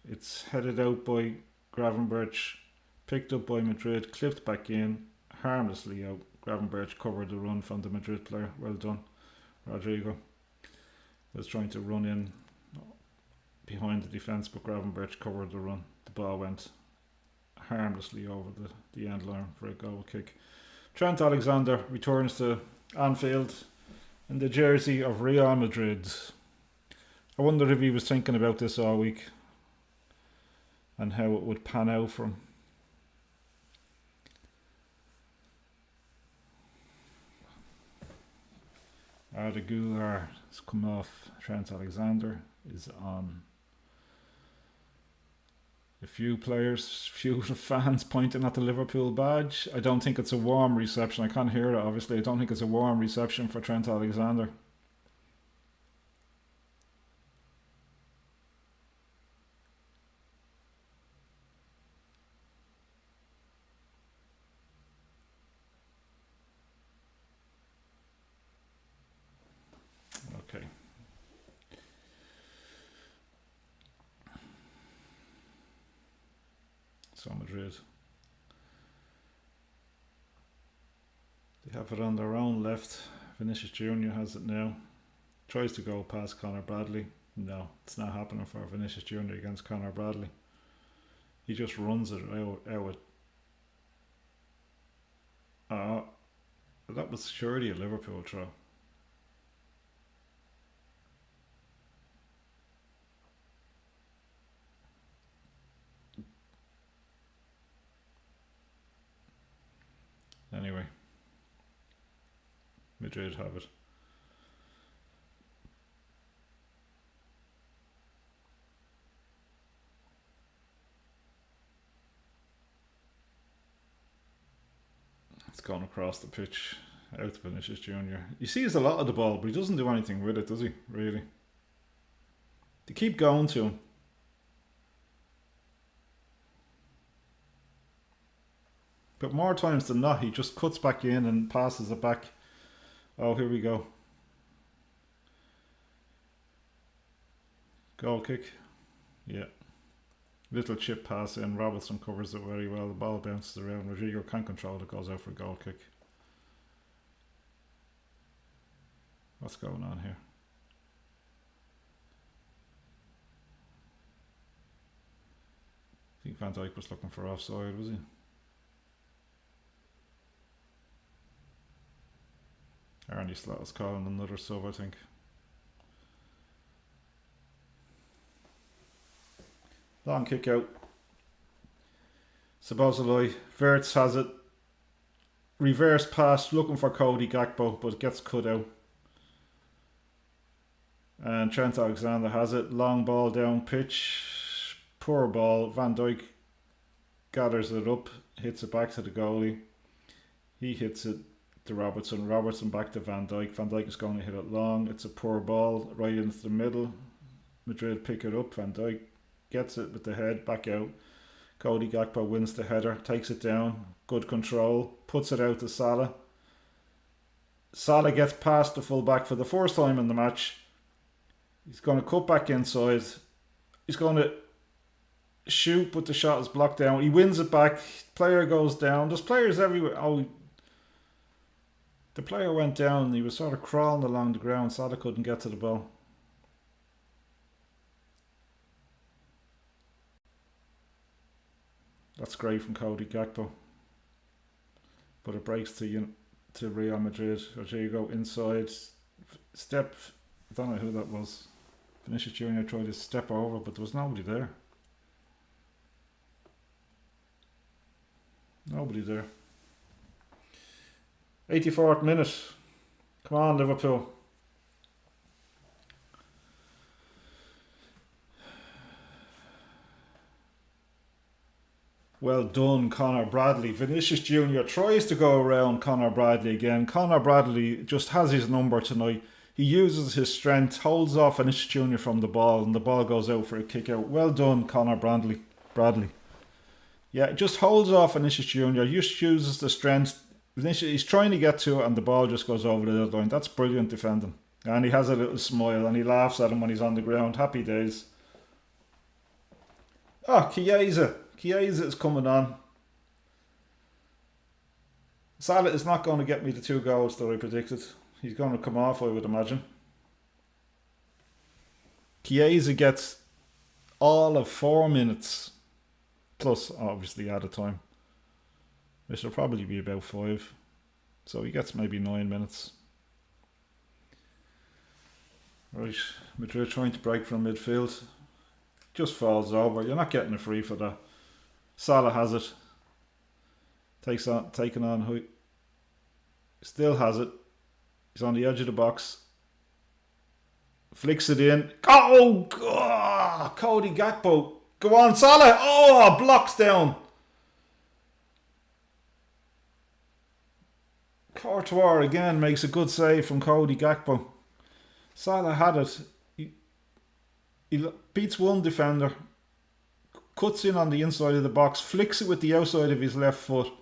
It's headed out by Gravenberch. Picked up by Madrid. Clipped back in. Harmlessly out. Gravenberch covered the run from the Madrid player. Well done. Rodrigo was trying to run in behind the defence, but Gravenberch covered the run. The ball went harmlessly over the end line for a goal kick. Trent Alexander returns to Anfield in the jersey of Real Madrid. I wonder if he was thinking about this all week and how it would pan out for him. Arda Güler has come off. Trent Alexander is on. A few players, few fans pointing at the Liverpool badge. I don't think it's a warm reception. I can't hear it, obviously. I don't think it's a warm reception for Trent Alexander. Okay. So Madrid. They have it on their own left. Vinicius Jr. has it now. Tries to go past Conor Bradley. No, it's not happening for Vinicius Jr. against Conor Bradley. He just runs it out. That was surely a Liverpool throw. anyway. Madrid have it. It's gone across the pitch out to Vinicius Junior. He sees a lot of the ball, but he doesn't do anything with it, does he? Really? They keep going to him. But more times than not, he just cuts back in and passes it back. Oh, here we go. Goal kick. Yeah. Little chip pass in. Robertson covers it very well. The ball bounces around. Rodrigo can't control it. Goes out for a goal kick. What's going on here? I think Van Dijk was looking for offside, was he? Arnie Slot's calling another sub, I think. Long kick out. Szoboszlai. Wirtz has it. Reverse pass, looking for Cody Gakpo, but it gets cut out. And Trent Alexander has it. Long ball down pitch. Poor ball. Van Dijk gathers it up, hits it back to the goalie. He hits it to Robertson. Robertson back to Van Dijk. Van Dijk is going to hit it long. It's a poor ball right into the middle. Madrid pick it up. Van Dijk gets it with the head back out. Cody Gakpo wins the header, takes it down. Good control. Puts it out to Salah. Salah gets past the full back for the first time in the match. He's going to cut back inside. He's going to shoot, but the shot is blocked down. He wins it back. Player goes down. There's players everywhere. Oh, the player went down. He was sort of crawling along the ground. Salah couldn't get to the ball. That's great from Cody Gakpo. But it breaks to Real Madrid. Rodrigo inside. Step. I don't know who that was. Vinicius Junior tried to step over, but there was nobody there. Nobody there. 84th minute. Come on, Liverpool. Well done, Conor Bradley. Vinicius Junior tries to go around Conor Bradley again. Conor Bradley just has his number tonight. He uses his strength, holds off Vinicius Junior from the ball, and the ball goes out for a kick out. Well done, Conor Bradley. Yeah, just holds off Vinicius Junior. Just uses the strength. He's trying to get to it, and the ball just goes over the line. That's brilliant defending. And he has a little smile, and he laughs at him when he's on the ground. Happy days. Oh, Chiesa. Chiesa is coming on. Salah is not going to get me the 2 goals that I predicted. He's going to come off, I would imagine. Chiesa gets all of 4 minutes. Plus, obviously, added time. Which will probably be about 5. So he gets maybe 9 minutes. Right, Madrid trying to break from midfield. Just falls over. You're not getting a free for that. Salah has it. Taking on. Still has it. He's on the edge of the box. Flicks it in. Oh, God. Cody Gakpo. Go on, Salah. Oh, blocks down. Courtois again makes a good save from Cody Gakpo. Salah had it. He beats one defender. Cuts in on the inside of the box. Flicks it with the outside of his left foot.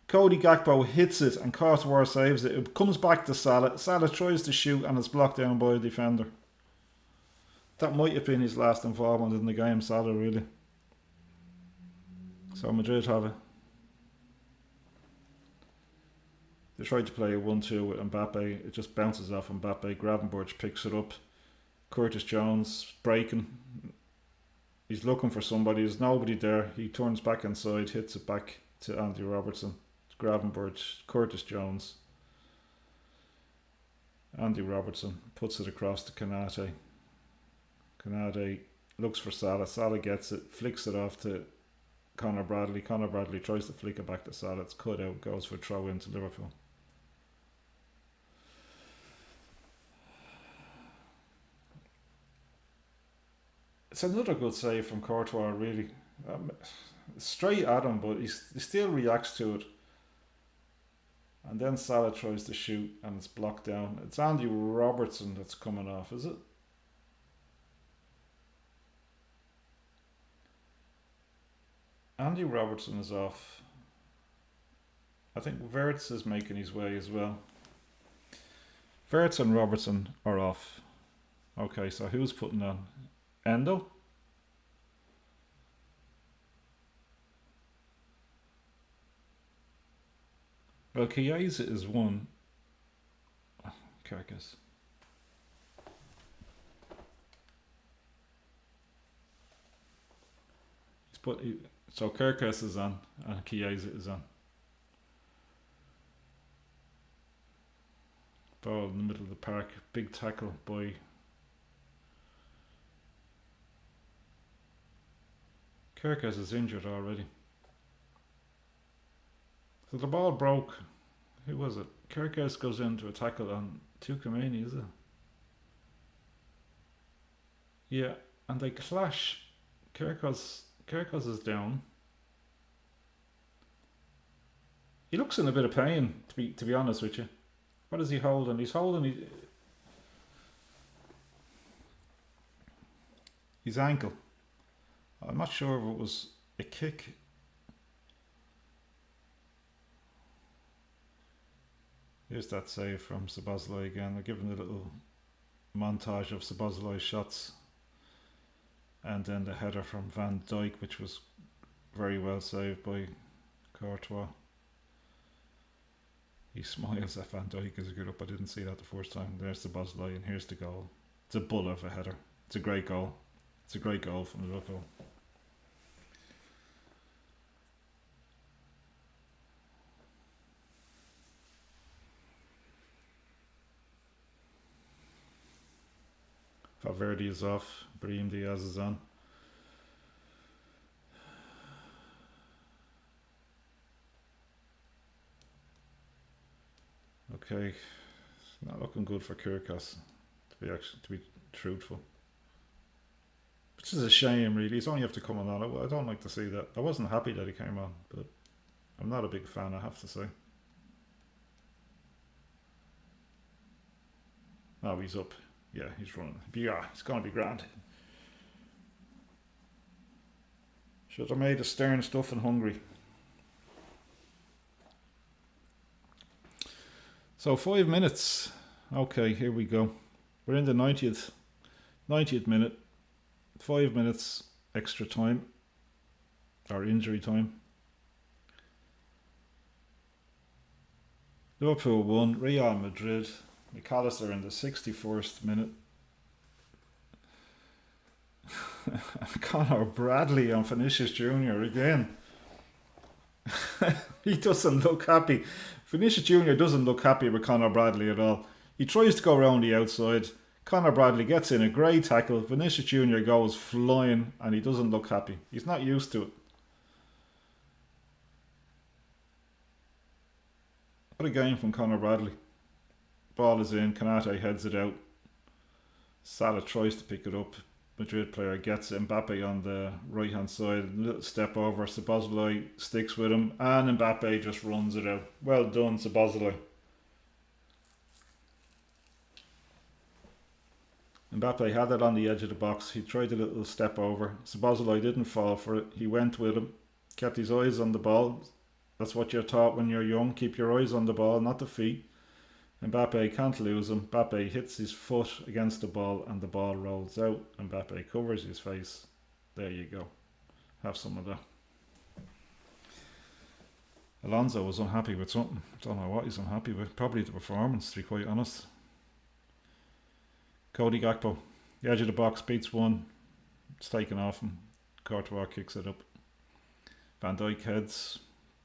Cody Gakpo hits it and Courtois saves it. It comes back to Salah. Salah tries to shoot and is blocked down by a defender. That might have been his last involvement in the game, Salah, really. So Madrid have it. They tried to play a 1-2 with Mbappe. It just bounces off Mbappe. Gravenberch picks it up. Curtis Jones breaking. He's looking for somebody. There's nobody there. He turns back inside, hits it back to Andy Robertson. Gravenberch, Curtis Jones. Andy Robertson puts it across to Kanate. Kanate looks for Salah. Salah gets it, flicks it off to Conor Bradley. Conor Bradley tries to flick it back to Salah. It's cut out. Goes for a throw into Liverpool. It's another good save from Courtois, really. Straight at him, but he still reacts to it. And then Salah tries to shoot and it's blocked down. It's Andy Robertson that's coming off, is it? Andy Robertson is off. I think Wirtz is making his way as well. Wirtz and Robertson are off. Okay, so who's putting on? Endo? Well, Chiesa is one. Carcass. So Carcass is on and Chiesa is on. Ball in the middle of the park. Big tackle by Carcass is injured already. So the ball broke. Who was it? Carcass goes into a tackle on Tukamani, is it? Yeah, and they clash. Carcass is down. He looks in a bit of pain, to be honest with you. What is he holding? He's holding his ankle. I'm not sure if it was a kick. Here's that save from Szoboszlai again. They're giving a little montage of Szoboszlai's shots. And then the header from Van Dijk, which was very well saved by Courtois. He smiles at Van Dijk as he got up. I didn't see that the first time. There's Szoboszlai and here's the goal. It's a bull of a header. It's a great goal. It's a great goal from Liverpool. Valverde is off. Brahim Diaz is on. Okay, it's not looking good for Kirkas, to be truthful. Which is a shame, really. He's only have to come on. I don't like to see that. I wasn't happy that he came on, but I'm not a big fan, I have to say. Oh, he's up. Yeah, he's running. Yeah, it's going to be grand. Should have made a stern stuff in Hungary. So 5 minutes. Okay, here we go. We're in the 90th minute. 5 minutes extra time. Or injury time. Liverpool 1, Real Madrid. McAllister in the 61st minute. Conor Bradley on Vinicius Jr. again. He doesn't look happy. Vinicius Jr. doesn't look happy with Conor Bradley at all. He tries to go around the outside. Conor Bradley gets in a great tackle. Vinicius Jr. goes flying and he doesn't look happy. He's not used to it. What a game from Conor Bradley. Ball is in, Kanate heads it out. Salah tries to pick it up. Madrid player gets it. Mbappe on the right hand side. A little step over. Szoboszlai sticks with him. And Mbappe just runs it out. Well done, Szoboszlai. Mbappe had it on the edge of the box. He tried a little step over. Szoboszlai didn't fall for it. He went with him. Kept his eyes on the ball. That's what you're taught when you're young. Keep your eyes on the ball, not the feet. Mbappe can't lose him. Mbappe hits his foot against the ball and the ball rolls out. Mbappe covers his face. There you go. Have some of that. Alonso was unhappy with something. Don't know what he's unhappy with. Probably the performance, to be quite honest. Cody Gakpo. The edge of the box beats one. It's taken off him. Courtois kicks it up. Van Dijk heads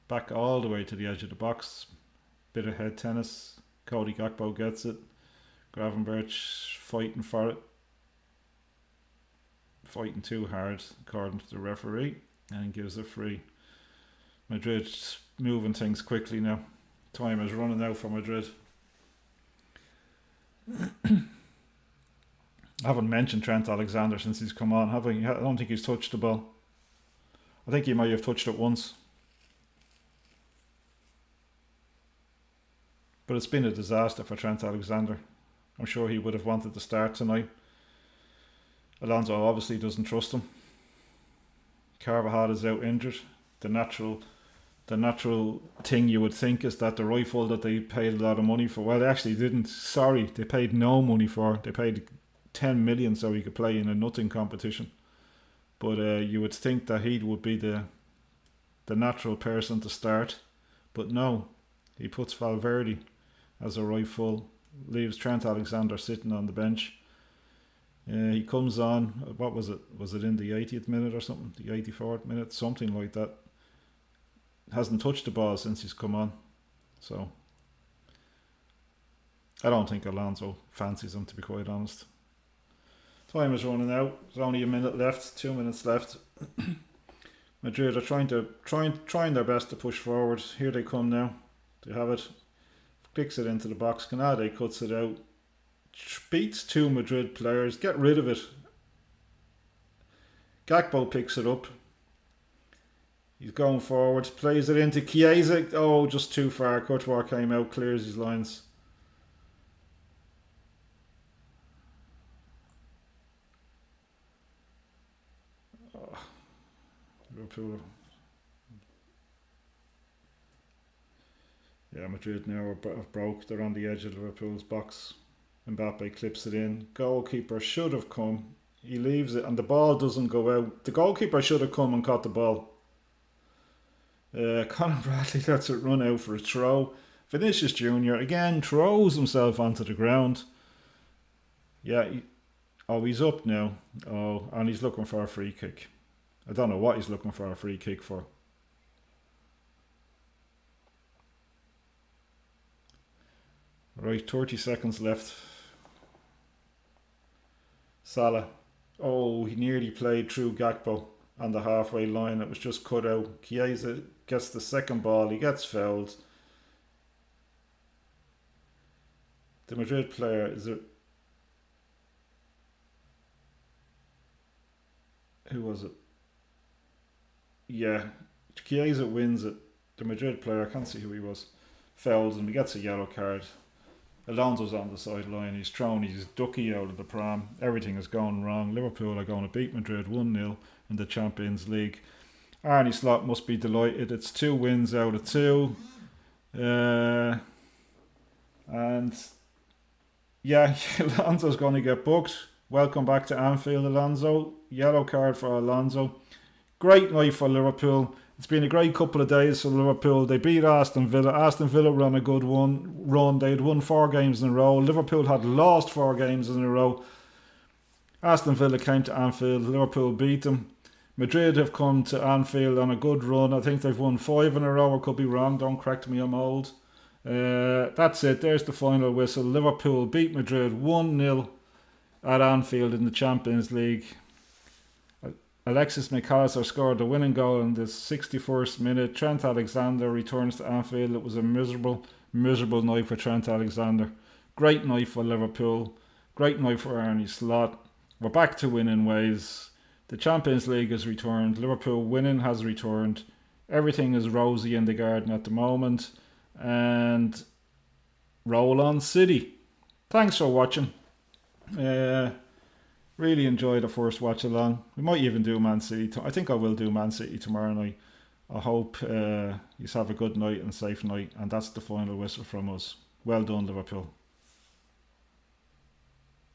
back all the way to the edge of the box. Bit of head tennis. Cody Gakpo gets it. Gravenberch fighting for it. Fighting too hard, according to the referee. and gives it free. Madrid moving things quickly now. Time is running out for Madrid. I haven't mentioned Trent Alexander since he's come on, have I? I don't think he's touched the ball. I think he might have touched it once. But it's been a disaster for Trent Alexander. I'm sure he would have wanted to start tonight. Alonso obviously doesn't trust him. Carvajal is out injured. The natural thing you would think is that the rifle that they paid a lot of money for, well, they actually didn't. Sorry, they paid no money for it. They paid 10 million so he could play in a nothing competition. But you would think that he would be the natural person to start. But no, he puts Valverde as a right full, leaves Trent Alexander sitting on the bench. He comes on, what was it? Was it in the 80th minute or something? The 84th minute? Something like that. Hasn't touched the ball since he's come on. So I don't think Alonso fancies him, to be quite honest. Time is running out. There's only a minute left, 2 minutes left. Madrid are trying their best to push forward. Here they come now. They have it. Kicks it into the box. Canade cuts it out. Beats two Madrid players. Get rid of it. Gakpo picks it up. He's going forward. Plays it into Chiesa. Oh, just too far. Courtois came out. Clears his lines. Liverpool. Yeah, Madrid now have broke. They're on the edge of Liverpool's box. Mbappe clips it in. Goalkeeper should have come. He leaves it and the ball doesn't go out. The goalkeeper should have come and caught the ball. Conor Bradley lets it run out for a throw. Vinicius Jr. again throws himself onto the ground. Yeah, he's up now. Oh, and he's looking for a free kick. I don't know what he's looking for a free kick for. Right, 30 seconds left. Salah. Oh, he nearly played through Gakpo on the halfway line. It was just cut out. Chiesa gets the second ball. He gets fouled. The Madrid player is it? Who was it? Yeah, Chiesa wins it. The Madrid player, I can't see who he was, fouls him. He gets a yellow card. Alonso's on the sideline. He's thrown his ducky out of the pram. Everything is going wrong. Liverpool are going to beat Madrid 1-0 in the Champions League. Arne Slot must be delighted. It's 2 wins out of 2. And yeah, Alonso's going to get booked. Welcome back to Anfield, Alonso. Yellow card for Alonso. Great night for Liverpool. It's been a great couple of days for Liverpool. They beat Aston Villa. Aston Villa ran a good run. They had won 4 games in a row. Liverpool had lost 4 games in a row. Aston Villa came to Anfield. Liverpool beat them. Madrid have come to Anfield on a good run. I think they've won 5 in a row. I could be wrong. Don't correct me, I'm old. That's it. There's the final whistle. Liverpool beat Madrid 1-0 at Anfield in the Champions League. Alexis McAllister scored the winning goal in the 61st minute. Trent Alexander returns to Anfield. It was a miserable night for Trent Alexander. Great night for Liverpool. Great night for Arne Slot. We're back to winning ways. The Champions League has returned. Liverpool winning has returned. Everything is rosy in the garden at the moment. And roll on City. Thanks for watching. Really enjoyed the first watch along. We might even do Man City. I think I will do Man City tomorrow night. I hope you have a good night and safe night. And that's the final whistle from us. Well done, Liverpool.